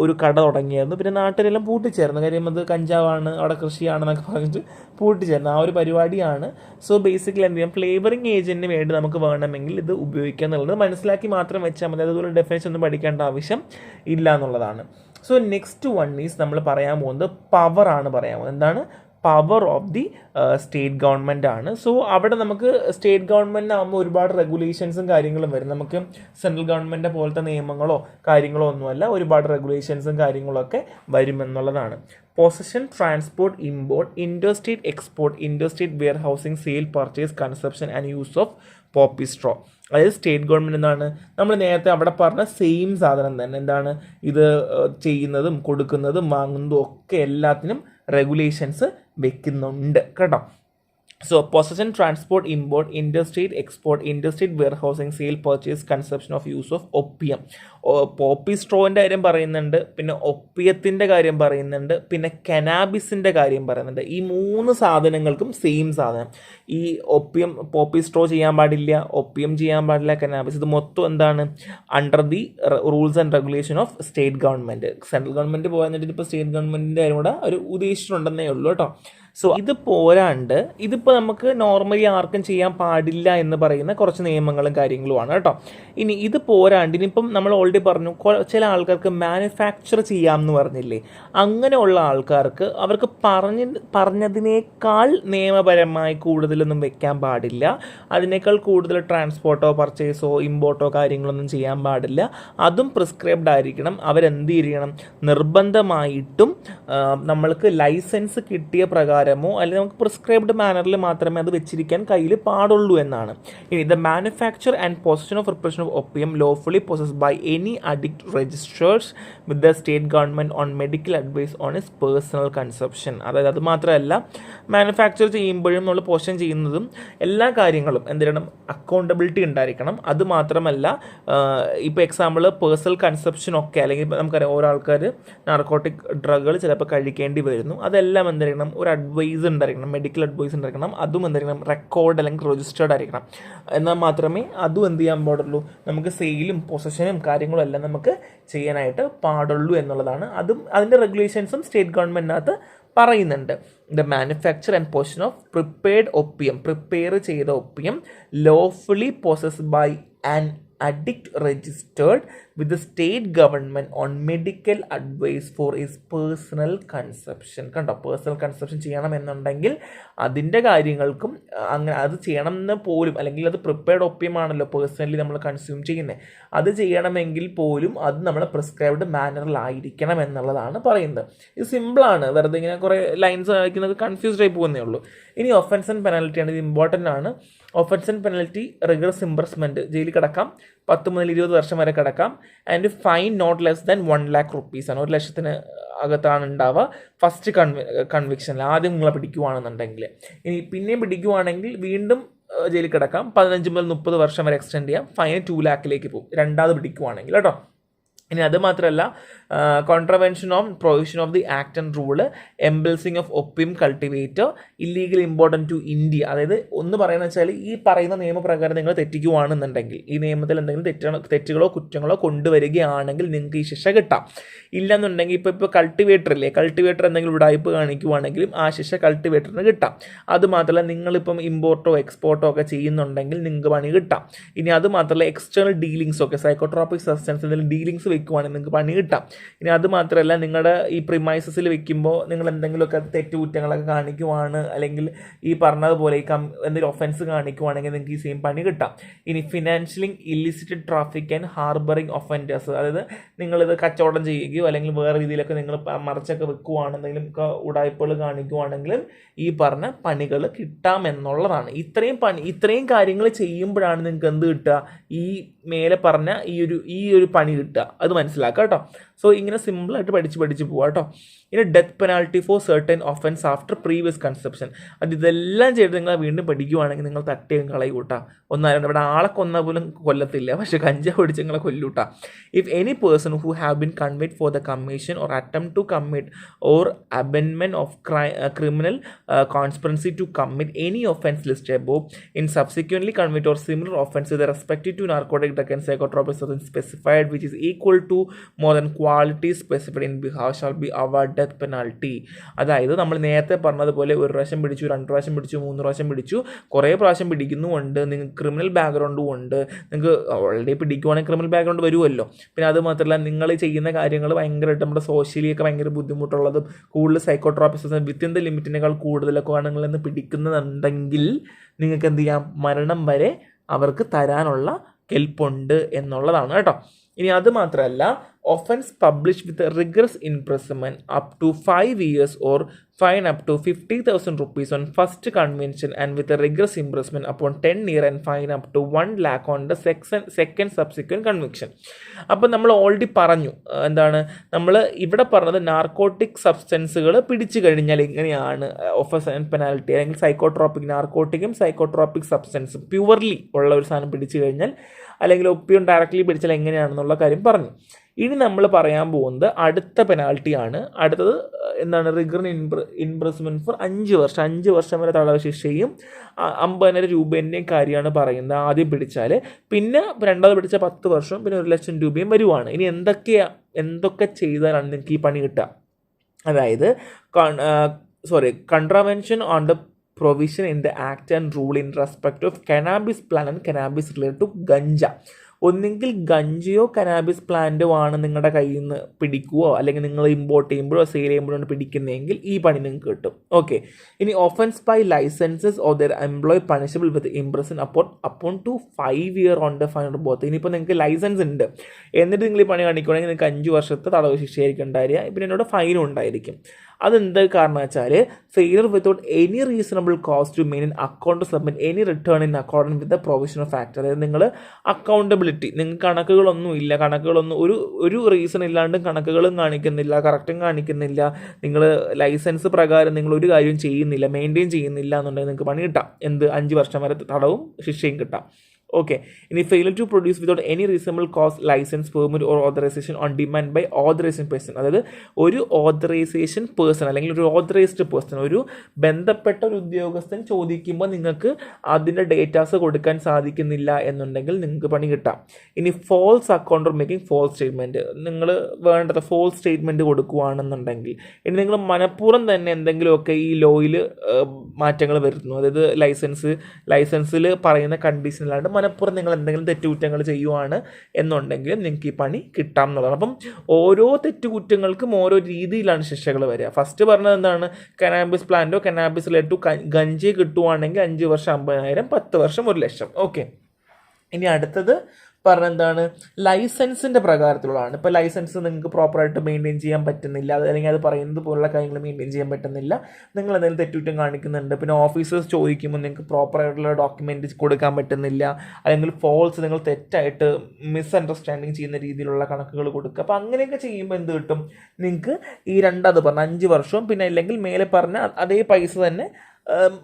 ഒരു കട തുടങ്ങിയായിരുന്നു. പിന്നെ നാട്ടിലെല്ലാം പൂട്ടിച്ചേർന്നു, കാര്യം അത് കഞ്ചാവാണ്, അവിടെ കൃഷിയാണെന്നൊക്കെ പറഞ്ഞിട്ട് പൂട്ടിച്ചേർന്നു. ആ ഒരു പരിപാടിയാണ്. സോ ബേസിക്കലി എന്ത് ചെയ്യാം, ഫ്ലേവറിങ് ഏജൻറ്റിന് വേണ്ടി നമുക്ക് വേണമെങ്കിൽ ഇത് ഉപയോഗിക്കുക എന്നുള്ളത് മനസ്സിലാക്കി മാത്രം വെച്ചാൽ മതി. അതുപോലെ ഡെഫിനേഷൻ ഒന്നും പഠിക്കേണ്ട ആവശ്യം ഇല്ല എന്നുള്ളതാണ്. സോ നെക്സ്റ്റ് വൺ ഈസ് നമ്മൾ പറയാൻ പോകുന്നത് പവറാണ് പറയാൻ പോകുന്നത്. എന്താണ്? Power of the state government ആണ്. സോ അവിടെ നമുക്ക് സ്റ്റേറ്റ് ഗവൺമെൻറ്റിനാകുമ്പോൾ ഒരുപാട് റെഗുലേഷൻസും കാര്യങ്ങളും വരും. നമുക്ക് സെൻട്രൽ ഗവൺമെൻറ് പോലത്തെ നിയമങ്ങളോ കാര്യങ്ങളോ ഒന്നുമല്ല, ഒരുപാട് റെഗുലേഷൻസും കാര്യങ്ങളൊക്കെ വരുമെന്നുള്ളതാണ്. Possession, transport, import, interstate export, interstate warehousing, sale, purchase, consumption and use of poppy straw. അതായത് സ്റ്റേറ്റ് ഗവൺമെൻറ് എന്താണ്, നമ്മൾ നേരത്തെ അവിടെ പറഞ്ഞ സെയിം സാധനം തന്നെ. എന്താണ് ഇത് ചെയ്യുന്നതും കൊടുക്കുന്നതും വാങ്ങുന്നതും ഒക്കെ എല്ലാത്തിനും റെഗുലേഷൻസ് വെക്കുന്നുണ്ട് കേട്ടോ. So possession, transport, import, interstate export, interstate warehousing, sale, purchase, consumption of use of opium. Poppy സ്ട്രോൻ്റെ കാര്യം പറയുന്നുണ്ട്, പിന്നെ ഒപ്പിയത്തിൻ്റെ കാര്യം പറയുന്നുണ്ട്, പിന്നെ കനാബിസിൻ്റെ കാര്യം പറയുന്നുണ്ട്. ഈ 3 സാധനങ്ങൾക്കും സെയിം സാധനം. ഈ ഒപ്പിയം, പോപ്പി സ്ട്രോ ചെയ്യാൻ പാടില്ല, ഒപ്പിയം ചെയ്യാൻ പാടില്ല, കനാബിസ്, ഇത് മൊത്തം എന്താണ്, under the rules and regulation of state government. Central government പോകാൻ ഇപ്പോൾ സ്റ്റേറ്റ് ഗവൺമെൻറ്റിൻ്റെ കാര്യം കൂടെ ഒരു ഉദ്ദേശിച്ചിട്ടുണ്ടെന്നേ ഉള്ളൂ കേട്ടോ. സോ ഇത് പോരാണ്ട് ഇതിപ്പോൾ നമുക്ക് നോർമലി ആർക്കും ചെയ്യാൻ പാടില്ല എന്ന് പറയുന്ന കുറച്ച് നിയമങ്ങളും കാര്യങ്ങളുമാണ് കേട്ടോ. ഇനി ഇത് പോരാണ്ട് ഇനിയിപ്പം നമ്മൾ ഓൾറെഡി പറഞ്ഞു, ചില ആൾക്കാർക്ക് മാനുഫാക്ചർ ചെയ്യാമെന്ന് പറഞ്ഞില്ലേ, അങ്ങനെയുള്ള ആൾക്കാർക്ക് അവർക്ക് പറഞ്ഞതിനേക്കാൾ നിയമപരമായി കൂടുതലൊന്നും വെക്കാൻ പാടില്ല. അതിനേക്കാൾ കൂടുതൽ ട്രാൻസ്പോർട്ടോ പർച്ചേസോ ഇമ്പോർട്ടോ കാര്യങ്ങളൊന്നും ചെയ്യാൻ പാടില്ല. അതും പ്രിസ്ക്രൈബ്ഡ് ആയിരിക്കണം. അവരെന്ത് ചെയ്യണം, നിർബന്ധമായിട്ടും നമ്മൾക്ക് ലൈസൻസ് കിട്ടിയ പ്രകാരമോ അല്ലെങ്കിൽ നമുക്ക് പ്രിസ്ക്രൈബ്ഡ് മാനറിൽ മാത്രമേ അത് വെച്ചിരിക്കാൻ കയ്യിൽ പാടുള്ളൂ എന്നാണ്. ഇനി the manufacture and possession of preparation of opium lawfully possessed by any addict registered with the state government on medical advice on is personal consumption. അതായത് അത് മാത്രമല്ല, മാനുഫാക്ചർ ചെയ്യുമ്പോഴും നമ്മൾ പൊസഷൻ ചെയ്യുന്നതും എല്ലാ കാര്യങ്ങളും എന്തിനും അക്കൗണ്ടബിലിറ്റി ഉണ്ടായിരിക്കണം. അത് മാത്രമല്ല, ഇപ്പോൾ എക്സാമ്പിൾ പേഴ്സണൽ കൺസപ്ഷൻ ഒക്കെ, അല്ലെങ്കിൽ നമുക്കറിയാം ഓരോ ആൾക്കാർ നാർക്കോട്ടിക് ഡ്രഗുകൾ ചിലപ്പോൾ കഴിക്കേണ്ടി വരുന്നു. അതെല്ലാം എന്തായിരിക്കണം, ഒരു അഡ്വൈസ് ഉണ്ടായിരിക്കണം, മെഡിക്കൽ അഡ്വൈസ് ഉണ്ടായിരിക്കണം. അതും എന്തായിരിക്കണം, റെക്കോർഡ് അല്ലെങ്കിൽ രജിസ്റ്റേർഡ് ആയിരിക്കണം. എന്നാൽ മാത്രമേ അതും എന്ത് ചെയ്യാൻ പാടുള്ളൂ, നമുക്ക് സെയിലും പൊസഷനും കാര്യങ്ങളും എല്ലാം നമുക്ക് ചെയ്യാനായിട്ട് പാടുള്ളൂ എന്നുള്ളതാണ്. അതും അതിൻ്റെ റെഗുലേഷൻസും സ്റ്റേറ്റ് ഗവൺമെൻറ്റിനകത്ത് പറയുന്നുണ്ട്. The manufacture and possession of prepared opium, prepare ചെയ്ത opium lawfully possessed by an addict registered with the state government on medical advice for his personal consumption. കണ്ടോ, പേഴ്സണൽ കൺസപ്ഷൻ ചെയ്യണമെന്നുണ്ടെങ്കിൽ അതിൻ്റെ കാര്യങ്ങൾക്കും അങ്ങനെ അത് ചെയ്യണം എന്ന് പോലും, അല്ലെങ്കിൽ അത് പ്രിപ്പയർഡ് ഒപ്പിയമാണല്ലോ പേഴ്സണലി നമ്മൾ കൺസ്യൂം ചെയ്യുന്നത്, അത് ചെയ്യണമെങ്കിൽ പോലും അത് നമ്മൾ പ്രിസ്ക്രൈബ്ഡ് മാനറിലായിരിക്കണം എന്നുള്ളതാണ് പറയുന്നത്. ഇത് സിമ്പിളാണ്, വെറുതെ ഇങ്ങനെ കുറേ ലൈൻസ് വായിക്കുന്നത് കൺഫ്യൂസ്ഡ് ആയി പോകുന്നേ ഉള്ളൂ. ഇനി ഒഫൻസ് ആൻഡ് പെനാൽറ്റിയാണ്, ഇത് ഇമ്പോർട്ടൻ്റ് ആണ്. Offence and penalty rigorous imprisonment, ജയിലിൽ കിടക്കാം, 10 മുതൽ 20 വർഷം വരെ കിടക്കാം. And fine not less than 1 lakh rupees ആണ്, 1 ലക്ഷത്തിന് അകത്താണ് ഉണ്ടാവുക ഫസ്റ്റ് കൺവിക്ഷനിൽ, ആദ്യം നിങ്ങളെ പിടിക്കുവാണെന്നുണ്ടെങ്കിൽ. ഇനി പിന്നെയും പിടിക്കുവാണെങ്കിൽ വീണ്ടും ജയിലിൽ കിടക്കാം, 15 മുതൽ 30 വർഷം വരെ എക്സ്റ്റെൻഡ് ചെയ്യാം, ഫൈൻ 2 lakhലേക്ക് പോകും രണ്ടാമത് പിടിക്കുവാണെങ്കിൽ കേട്ടോ. ഇനി അത് മാത്രമല്ല, contravention of provision of the act and rule, embezzling of opium cultivator, illegal important to India. അതായത് ഒന്ന് പറയുന്നത് വെച്ചാൽ, ഈ പറയുന്ന നിയമപ്രകാരം നിങ്ങൾ തെറ്റിക്കുവാണെന്നുണ്ടെങ്കിൽ, ഈ നിയമത്തിൽ എന്തെങ്കിലും തെറ്റുകളോ കുറ്റങ്ങളോ കൊണ്ടുവരികയാണെങ്കിൽ നിങ്ങൾക്ക് ഈ ശിക്ഷ കിട്ടാം. ഇല്ലെന്നുണ്ടെങ്കിൽ ഇപ്പോൾ കൾട്ടിവേറ്റർ ഇല്ലേ, കൾട്ടിവേറ്റർ എന്തെങ്കിലും ഉടായ്പ് കാണിക്കുവാണെങ്കിലും ആ ശിക്ഷ കൾട്ടിവേറ്ററിന് കിട്ടാം. അതുമാത്രമല്ല, നിങ്ങളിപ്പം ഇമ്പോർട്ടോ എക്സ്പോർട്ടോ ഒക്കെ ചെയ്യുന്നുണ്ടെങ്കിൽ നിങ്ങൾക്ക് പണി കിട്ടാം. ഇനി അത് മാത്രമല്ല, എക്സ്റ്റേണൽ ഡീലിങ്സ് ഒക്കെ, സൈക്കോട്രോപിക് സബ്സ്റ്റൻസ് എന്തെങ്കിലും ഡീലിങ്സ് വെക്കുവാണെങ്കിൽ നിങ്ങൾക്ക് പണി കിട്ടാം. ഇനി അത് മാത്രമല്ല, നിങ്ങളുടെ ഈ പ്രിമൈസസിൽ വെക്കുമ്പോൾ നിങ്ങൾ എന്തെങ്കിലുമൊക്കെ തെറ്റുകുറ്റങ്ങളൊക്കെ കാണിക്കുവാണ്, അല്ലെങ്കിൽ ഈ പറഞ്ഞതുപോലെ ഈ എന്തെങ്കിലും ഒഫൻസ് കാണിക്കുവാണെങ്കിൽ നിങ്ങൾക്ക് ഈ സെയിം പണി കിട്ടാം. ഇനി financially illicit traffic and harbouring offenders, അതായത് നിങ്ങളിത് കച്ചവടം ചെയ്യുകയോ അല്ലെങ്കിൽ വേറെ രീതിയിലൊക്കെ നിങ്ങൾ മറച്ചൊക്കെ വെക്കുവാണെന്നെങ്കിലും ഉടായ്പകൾ കാണിക്കുവാണെങ്കിലും ഈ പറഞ്ഞ പണികൾ കിട്ടാമെന്നുള്ളതാണ്. ഇത്രയും കാര്യങ്ങൾ ചെയ്യുമ്പോഴാണ് നിങ്ങൾക്ക് എന്ത് കിട്ടുക, ഈ മേലെ പറഞ്ഞ ഈ ഒരു പണി കിട്ടുക. അത് മനസ്സിലാക്കുക കേട്ടോ. സോ ഇങ്ങനെ സിമ്പിളായിട്ട് പഠിച്ച് പോവാം കേട്ടോ. ഇനി death penalty for certain offence after previous conception. ഇതെല്ലാം ചെയ്ത് നിങ്ങൾ വീണ്ടും പഠിക്കുവാണെങ്കിൽ നിങ്ങൾ തട്ടിയും കളയൂട്ടാ. ഒന്നാലും ഇവിടെ ആളെ കൊന്ന പോലും കൊല്ലത്തില്ല, പക്ഷെ കഞ്ചാവ് പിടിച്ച് നിങ്ങളെ കൊല്ലൂട്ടാ. If any person who have been convicted for the commission or attempt to commit or abetment of criminal conspiracy to commit any offense listed above in subsequently convict or similar offense with respect to narcotic drug and psychotropic substance specified which is equal to more than quality specified in behalf shall be awarded death penalty. അതായത് നമ്മൾ നേരത്തെ പറഞ്ഞതുപോലെ ഒരു പ്രാവശ്യം പിടിച്ചു, 2 പ്രാവശ്യം പിടിച്ചു, 3 പ്രാവശ്യം പിടിച്ചു, കുറേ പ്രാവശ്യം പിടിക്കുന്നുമുണ്ട്, നിങ്ങൾക്ക് ക്രിമിനൽ ബാക്ക്ഗ്രൗണ്ടും ഉണ്ട്, നിങ്ങൾക്ക് ഓൾറെഡി പിടിക്കുവാണെങ്കിൽ ക്രിമിനൽ ബാക്ക്ഗ്രൗണ്ട് വരുമല്ലോ. പിന്നെ അത് മാത്രമല്ല, നിങ്ങൾ ചെയ്യുന്ന കാര്യങ്ങൾ ഭയങ്കരമായിട്ട് നമ്മുടെ സോഷ്യലിയൊക്കെ ഭയങ്കര ബുദ്ധിമുട്ടുള്ളതും കൂടുതൽ സൈക്കോട്രോപിക്സ് വിത്തിൻ ദ ലിമിറ്റിനേക്കാൾ കൂടുതലൊക്കെ നിങ്ങളെന്ന് പിടിക്കുന്നുണ്ടെങ്കിൽ നിങ്ങൾക്ക് എന്ത് ചെയ്യാം, മരണം വരെ അവർക്ക് തരാനുള്ള കെൽപ്പുണ്ട് എന്നുള്ളതാണ് കേട്ടോ. ഇനി അത് മാത്രമല്ല, offense published with a rigorous imprisonment up to 5 years or fine up to 50,000 rupees on first conviction and with a rigorous imprisonment upon 10 years and fine up to 1 lakh on the second subsequent conviction. അപ്പോൾ നമ്മൾ ഓൾറെഡി പറഞ്ഞു, എന്താണ് നമ്മൾ ഇവിടെ പറഞ്ഞത്, നാർക്കോട്ടിക് സബ്സ്റ്റൻസുകൾ പിടിച്ചു കഴിഞ്ഞാൽ എങ്ങനെയാണ് ഒഫൻസ് ആൻഡ് പെനാൽറ്റി, അല്ലെങ്കിൽ സൈക്കോട്രോപിക് നാർക്കോട്ടിക്കും സൈക്കോട്രോപിക് സബ്സ്റ്റൻസും പ്യുവർലി ഉള്ള ഒരു സാധനം പിടിച്ചു കഴിഞ്ഞാൽ, അല്ലെങ്കിൽ ഒപ്പിയം ഡയറക്റ്റ്ലി പിടിച്ചാൽ എങ്ങനെയാണെന്നുള്ള കാര്യം പറഞ്ഞു. ഇനി നമ്മൾ പറയാൻ പോകുന്നത് അടുത്ത പെനാൽറ്റിയാണ്. അടുത്തത് എന്താണ്, റിഗർ ഇംപ്രിസ്മെന്റ് ഫോർ 5 വർഷം, 5 വർഷം വരെ തടവ് ശിക്ഷയും 50,000 രൂപേൻ്റെയും കാര്യമാണ് പറയുന്നത് ആദ്യം പിടിച്ചാൽ. പിന്നെ രണ്ടാമത് പിടിച്ചാൽ 10 വർഷവും പിന്നെ 1,00,000 രൂപയും വരുവാണ്. ഇനി എന്തൊക്കെ ചെയ്താലാണ് നിങ്ങൾക്ക് ഈ പണി കിട്ടുക? അതായത് contravention on the provision in the act and rule in respect of cannabis plant and cannabis related to ganja. ഒന്നെങ്കിൽ ഗഞ്ചയോ കനാബിസ് പ്ലാന്റോ ആണ് നിങ്ങളുടെ കയ്യിൽ നിന്ന് പിടിക്കുകയോ അല്ലെങ്കിൽ നിങ്ങൾ ഇമ്പോർട്ട് ചെയ്യുമ്പോഴോ സെയിൽ ചെയ്യുമ്പോഴോ പിടിക്കുന്നതെങ്കിൽ ഈ പണി നിങ്ങൾക്ക് കിട്ടും. ഓക്കെ. ഇനി offence by licensees or their employee punishable with impression upon to 5 years on the fine both. ഇനിയിപ്പോൾ നിങ്ങൾക്ക് ലൈസൻസ് ഉണ്ട് എന്നിട്ട് നിങ്ങൾ ഈ പണി കാണിക്കുകയാണെങ്കിൽ നിങ്ങൾക്ക് 5 വർഷത്തെ തടവ് ശിക്ഷയായിരിക്കും ഉണ്ടായിരിക്കുക. പിന്നെ എന്നോട് ഫൈനും ഉണ്ടായിരിക്കും. അതെന്ത് കാരണം വെച്ചാൽ, failure without any reasonable cost to main account to submit any return in accordance with the provision of act. അതായത് നിങ്ങൾ അക്കൗണ്ടബിലിറ്റി, നിങ്ങൾക്ക് കണക്കുകളൊന്നും ഒരു റീസൺ ഇല്ലാണ്ട് കണക്കുകളും കാണിക്കുന്നില്ല, കറക്റ്റും കാണിക്കുന്നില്ല, നിങ്ങൾ ലൈസൻസ് പ്രകാരം നിങ്ങൾ ഒരു കാര്യവും ചെയ്യുന്നില്ല, മെയിൻറ്റെയിൻ ചെയ്യുന്നില്ല എന്നുണ്ടെങ്കിൽ നിങ്ങൾക്ക് പണി കിട്ടാം. 5 വർഷം വരെ തടവും ശിക്ഷയും കിട്ടാം. ഓക്കെ. ഇനി failure to produce without any reasonable cost licence permit or authorisation on demand by authorisation person. അതായത് ഒരു ഓതറൈസേഷൻ പേഴ്സൺ അല്ലെങ്കിൽ ഒരു ഓതറൈസ്ഡ് പേഴ്സൺ, ഒരു ബന്ധപ്പെട്ട ഒരു ഉദ്യോഗസ്ഥൻ ചോദിക്കുമ്പോൾ നിങ്ങൾക്ക് അതിൻ്റെ ഡേറ്റാസ് കൊടുക്കാൻ സാധിക്കുന്നില്ല എന്നുണ്ടെങ്കിൽ നിങ്ങൾക്ക് പണി കിട്ടാം. ഇനി false account or making false statement, നിങ്ങൾ വേണ്ടത് ഫോൾസ് സ്റ്റേറ്റ്മെൻറ്റ് കൊടുക്കുകയാണെന്നുണ്ടെങ്കിൽ, ഇനി നിങ്ങൾ മനഃപൂർവ്വം തന്നെ എന്തെങ്കിലുമൊക്കെ ഈ ലോയിൽ മാറ്റങ്ങൾ വരുന്നു, അതായത് ലൈസൻസിൽ പറയുന്ന കണ്ടീഷനിലാണ്ട് മനഃപൂർവ്വം നിങ്ങൾ എന്തെങ്കിലും തെറ്റുകുറ്റങ്ങൾ ചെയ്യുവാണ് എന്നുണ്ടെങ്കിൽ നിങ്ങൾക്ക് ഈ പണി കിട്ടാം എന്നുള്ളതാണ്. അപ്പം ഓരോ തെറ്റുകുറ്റങ്ങൾക്കും ഓരോ രീതിയിലാണ് ശിക്ഷകൾ വരിക. ഫസ്റ്റ് പറഞ്ഞത് എന്താണ്, കനാബിസ് പ്ലാന്റോ കനാബിസ് റിലേറ്റഡ് ടു ഗഞ്ചി കിട്ടുവാണെങ്കിൽ 5 വർഷം 50,000, 10 വർഷം 1,00,000. ഓക്കെ. ഇനി അടുത്തത് പറഞ്ഞെന്താണ്, ലൈസൻസിൻ്റെ പ്രകാരത്തിലുള്ളതാണ്. ഇപ്പോൾ ലൈസൻസ് നിങ്ങൾക്ക് പ്രോപ്പറായിട്ട് മെയിൻറ്റെയിൻ ചെയ്യാൻ പറ്റുന്നില്ല, അല്ലെങ്കിൽ അത് പറയുന്നത് പോലുള്ള കാര്യങ്ങൾ മെയിൻറ്റെയിൻ ചെയ്യാൻ പറ്റുന്നില്ല, നിങ്ങൾ എന്തെങ്കിലും തെറ്റുകുറ്റം കാണിക്കുന്നുണ്ട്, പിന്നെ ഓഫീസേഴ്സ് ചോദിക്കുമ്പോൾ നിങ്ങൾക്ക് പ്രോപ്പറായിട്ടുള്ള ഡോക്യുമെൻറ്റ് കൊടുക്കാൻ പറ്റുന്നില്ല, അല്ലെങ്കിൽ ഫോൾസ്, നിങ്ങൾ തെറ്റായിട്ട് മിസ്അണ്ടർസ്റ്റാൻഡിങ് ചെയ്യുന്ന രീതിയിലുള്ള കണക്കുകൾ കൊടുക്കുക. അപ്പോൾ അങ്ങനെയൊക്കെ ചെയ്യുമ്പോൾ എന്ത് കിട്ടും, നിങ്ങൾക്ക് ഈ 5 വർഷവും പിന്നെ അല്ലെങ്കിൽ മേലെ പറഞ്ഞ അതേ പൈസ തന്നെ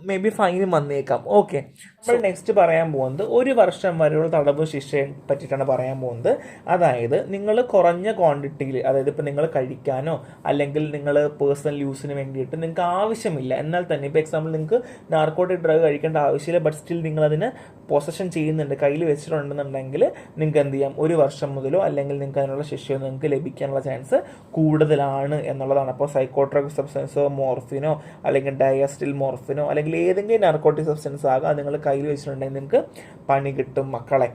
മേ ബി ഫൈനും വന്നേക്കാം. ഓക്കെ. നമ്മൾ നെക്സ്റ്റ് പറയാൻ പോകുന്നത് 1 വർഷം വരെയുള്ള തടവ് ശിക്ഷയെ പറ്റിയിട്ടാണ് പറയാൻ പോകുന്നത്. അതായത് നിങ്ങൾ കുറഞ്ഞ ക്വാണ്ടിറ്റിയിൽ, അതായത് ഇപ്പോൾ നിങ്ങൾ കഴിക്കാനോ അല്ലെങ്കിൽ നിങ്ങൾ പേഴ്സണൽ യൂസിന് വേണ്ടിയിട്ട് നിങ്ങൾക്ക് ആവശ്യമില്ല, എന്നാൽ തന്നെ ഇപ്പോൾ എക്സാമ്പിൾ നിങ്ങൾക്ക് നാർക്കോട്ടിക് ഡ്രഗ് കഴിക്കേണ്ട ആവശ്യമില്ല, ബട്ട് സ്റ്റിൽ നിങ്ങളതിന് പൊസഷൻ ചെയ്യുന്നുണ്ട്, കയ്യിൽ വെച്ചിട്ടുണ്ടെന്നുണ്ടെങ്കിൽ നിങ്ങൾക്ക് എന്ത് ചെയ്യാം, 1 വർഷം മുതലോ അല്ലെങ്കിൽ നിങ്ങൾക്ക് അതിനുള്ള ശിക്ഷയോ നിങ്ങൾക്ക് ലഭിക്കാനുള്ള ചാൻസ് കൂടുതലാണ് എന്നുള്ളതാണ്. അപ്പോൾ സൈക്കോട്രോപിക് സബ്സ്റ്റൻസോ മോർഫിനോ അല്ലെങ്കിൽ ഡയസ്റ്റിൽ മോർഫിനോ അല്ലെങ്കിൽ ഏതെങ്കിലും നാർക്കോട്ടിക് സബ്സ്റ്റൻസ് ആകാം, അത് നിങ്ങൾ കയ്യിൽ വെച്ചിട്ടുണ്ടെങ്കിൽ നിങ്ങൾക്ക് പണി കിട്ടും മക്കളെ.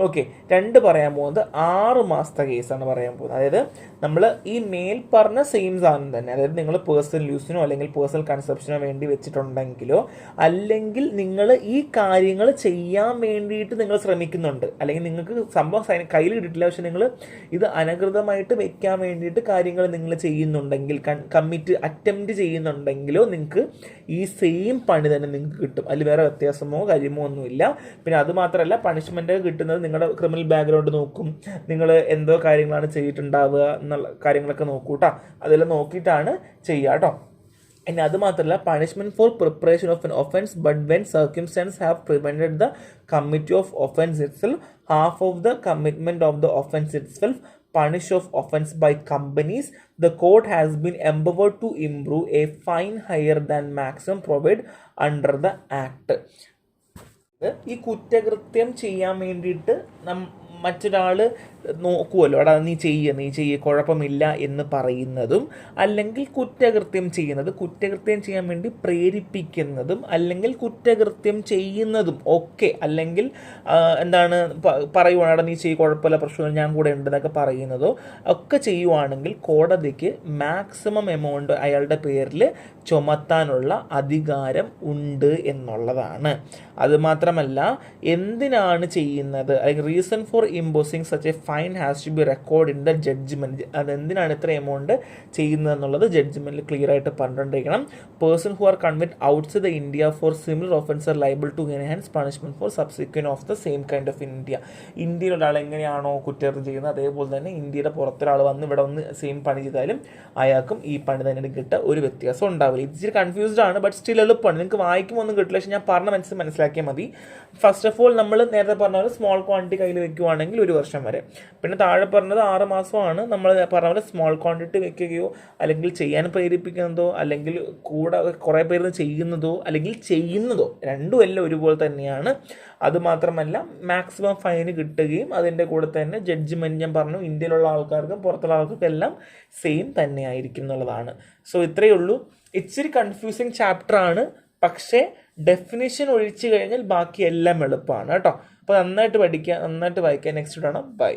ഓക്കെ, രണ്ട് പറയാൻ പോകുന്നത് 6 മാസത്തെ കേസാണ് പറയാൻ പോകുന്നത്. അതായത് നമ്മൾ ഈ മേൽ പറഞ്ഞ സെയിം സാധനം തന്നെ, അതായത് നിങ്ങൾ പേഴ്സണൽ യൂസിനോ അല്ലെങ്കിൽ പേഴ്സണൽ കൺസപ്ഷനോ വേണ്ടി വെച്ചിട്ടുണ്ടെങ്കിലോ, അല്ലെങ്കിൽ നിങ്ങൾ ഈ കാര്യങ്ങൾ ചെയ്യാൻ വേണ്ടിയിട്ട് നിങ്ങൾ ശ്രമിക്കുന്നുണ്ട്, അല്ലെങ്കിൽ നിങ്ങൾക്ക് സംഭവം കയ്യിൽ കിട്ടില്ല, പക്ഷെ നിങ്ങൾ ഇത് അനധികൃതമായിട്ട് വെക്കാൻ വേണ്ടിയിട്ട് കാര്യങ്ങൾ നിങ്ങൾ ചെയ്യുന്നുണ്ടെങ്കിൽ, അറ്റംപ്റ്റ് ചെയ്യുന്നുണ്ടെങ്കിലോ, നിങ്ങൾക്ക് ഈ സെയിം പണി തന്നെ നിങ്ങൾക്ക് കിട്ടും. അതിൽ വേറെ വ്യത്യാസമോ കാര്യമോ ഒന്നുമില്ല. പിന്നെ അത് മാത്രമല്ല, പണിഷ്മെന്റ് കിട്ടുന്നത് നിങ്ങളുടെ ക്രിമിനൽ ബാക്ക്ഗ്രൗണ്ട് നോക്കും, നിങ്ങൾ എന്തോ കാര്യങ്ങളാണ് ചെയ്തിട്ടുണ്ടാവുക എന്നുള്ള കാര്യങ്ങളൊക്കെ നോക്കൂ കേട്ടോ. അതെല്ലാം നോക്കിയിട്ടാണ് ചെയ്യുക കേട്ടോ. ഇനി അത് മാത്രമല്ല, punishment for preparation of N offence but when circumstances have prevented the committee of offence itself half of the commitment of the offence itself punish of offense by companies, the court has been empowered to improve a fine higher than maximum provided under the act. ഈ കുറ്റകൃത്യം ചെയ്യാൻ വേണ്ടിയിട്ട് മറ്റൊരാൾ നോക്കുമല്ലോ, എടാ നീ ചെയ്യ കുഴപ്പമില്ല എന്ന് പറയുന്നതും, അല്ലെങ്കിൽ കുറ്റകൃത്യം ചെയ്യാൻ വേണ്ടി പ്രേരിപ്പിക്കുന്നതും, അല്ലെങ്കിൽ കുറ്റകൃത്യം ചെയ്യുന്നതും ഒക്കെ, അല്ലെങ്കിൽ എന്താണ് പറയുവാണ്, എടാ നീ കുഴപ്പമില്ല, പ്രശ്നമില്ല, ഞാൻ കൂടെ ഉണ്ടെന്നൊക്കെ പറയുന്നതോ ഒക്കെ ചെയ്യുവാണെങ്കിൽ കോടതിക്ക് മാക്സിമം എമൗണ്ട് അയാളുടെ പേരിൽ ചുമത്താനുള്ള അധികാരം ഉണ്ട് എന്നുള്ളതാണ്. അതുമാത്രമല്ല, എന്തിനാണ് ചെയ്യുന്നത്, അല്ലെങ്കിൽ reason for imposing such a fine has to be record in the judgment. അതെന്തിനാണ് ഇത്ര എമൗണ്ട് ചെയ്യുന്നത് എന്നുള്ളത് ജഡ്ജ്മെന്റിൽ ക്ലിയർ ആയിട്ട് പറഞ്ഞിരിക്കണം. Person who are convict outside the India for similar offence are liable to enhance punishment for subsequent of the same kind of India. ഇന്ത്യയിൽ ഒരാൾ എങ്ങനെയാണോ കുറ്റകൃത്യം ചെയ്യുന്നത്, അതേപോലെ തന്നെ ഇന്ത്യയുടെ പുറത്തൊരാൾ വന്ന് ഇവിടെ വന്ന് സെയിം പണി ചെയ്താലും അയാൾക്കും ഈ പണി തന്നെ കിട്ടുക, ഒരു വ്യത്യാസം ഉണ്ടാവില്ല. ഇച്ചിരി കൺഫ്യൂസ്ഡ് ആണ്, ബട്ട് സ്റ്റിൽ എളുപ്പമാണ്, നിങ്ങൾക്ക് വായിക്കുമ്പോൾ ഒന്നും കിട്ടില്ല, പക്ഷെ ഞാൻ പറഞ്ഞ മനസ്സിലാക്കിയാൽ മതി. ഫസ്റ്റ് ഓഫ് ഓൾ, നമ്മൾ നേരത്തെ പറഞ്ഞ പോലെ സ്മോൾ ക്വാണ്ടിറ്റി കയ്യിൽ വെക്കുവാണെങ്കിൽ 1 വർഷം വരെ. പിന്നെ താഴെ പറഞ്ഞത് 6 മാസമാണ്. നമ്മൾ പറഞ്ഞ പോലെ സ്മോൾ ക്വാണ്ടിറ്റി വെക്കുകയോ അല്ലെങ്കിൽ ചെയ്യാൻ പ്രേരിപ്പിക്കുന്നതോ അല്ലെങ്കിൽ കൂടെ കുറേ പേര് ചെയ്യുന്നതോ രണ്ടുമല്ല ഒരുപോലെ തന്നെയാണ്. അതുമാത്രമല്ല, മാക്സിമം ഫൈന് കിട്ടുകയും അതിൻ്റെ കൂടെ തന്നെ ജഡ്ജ്മെൻറ്റ്, ഞാൻ പറഞ്ഞു, ഇന്ത്യയിലുള്ള ആൾക്കാർക്കും പുറത്തുള്ള ആൾക്കാർക്കും എല്ലാം സെയിം തന്നെ ആയിരിക്കും എന്നുള്ളതാണ്. സോ ഇത്രയേ ഉള്ളൂ. ഇച്ചിരി കൺഫ്യൂസിങ് ചാപ്റ്റർ ആണ്, പക്ഷേ ഡെഫിനിഷൻ ഒഴിച്ചു കഴിഞ്ഞാൽ ബാക്കി എല്ലാം എളുപ്പമാണ് കേട്ടോ. അപ്പോൾ നന്നായിട്ട് പഠിക്കുക, നന്നായിട്ട് വായിക്കുക. നെക്സ്റ്റ് ഇടണം. ബൈ.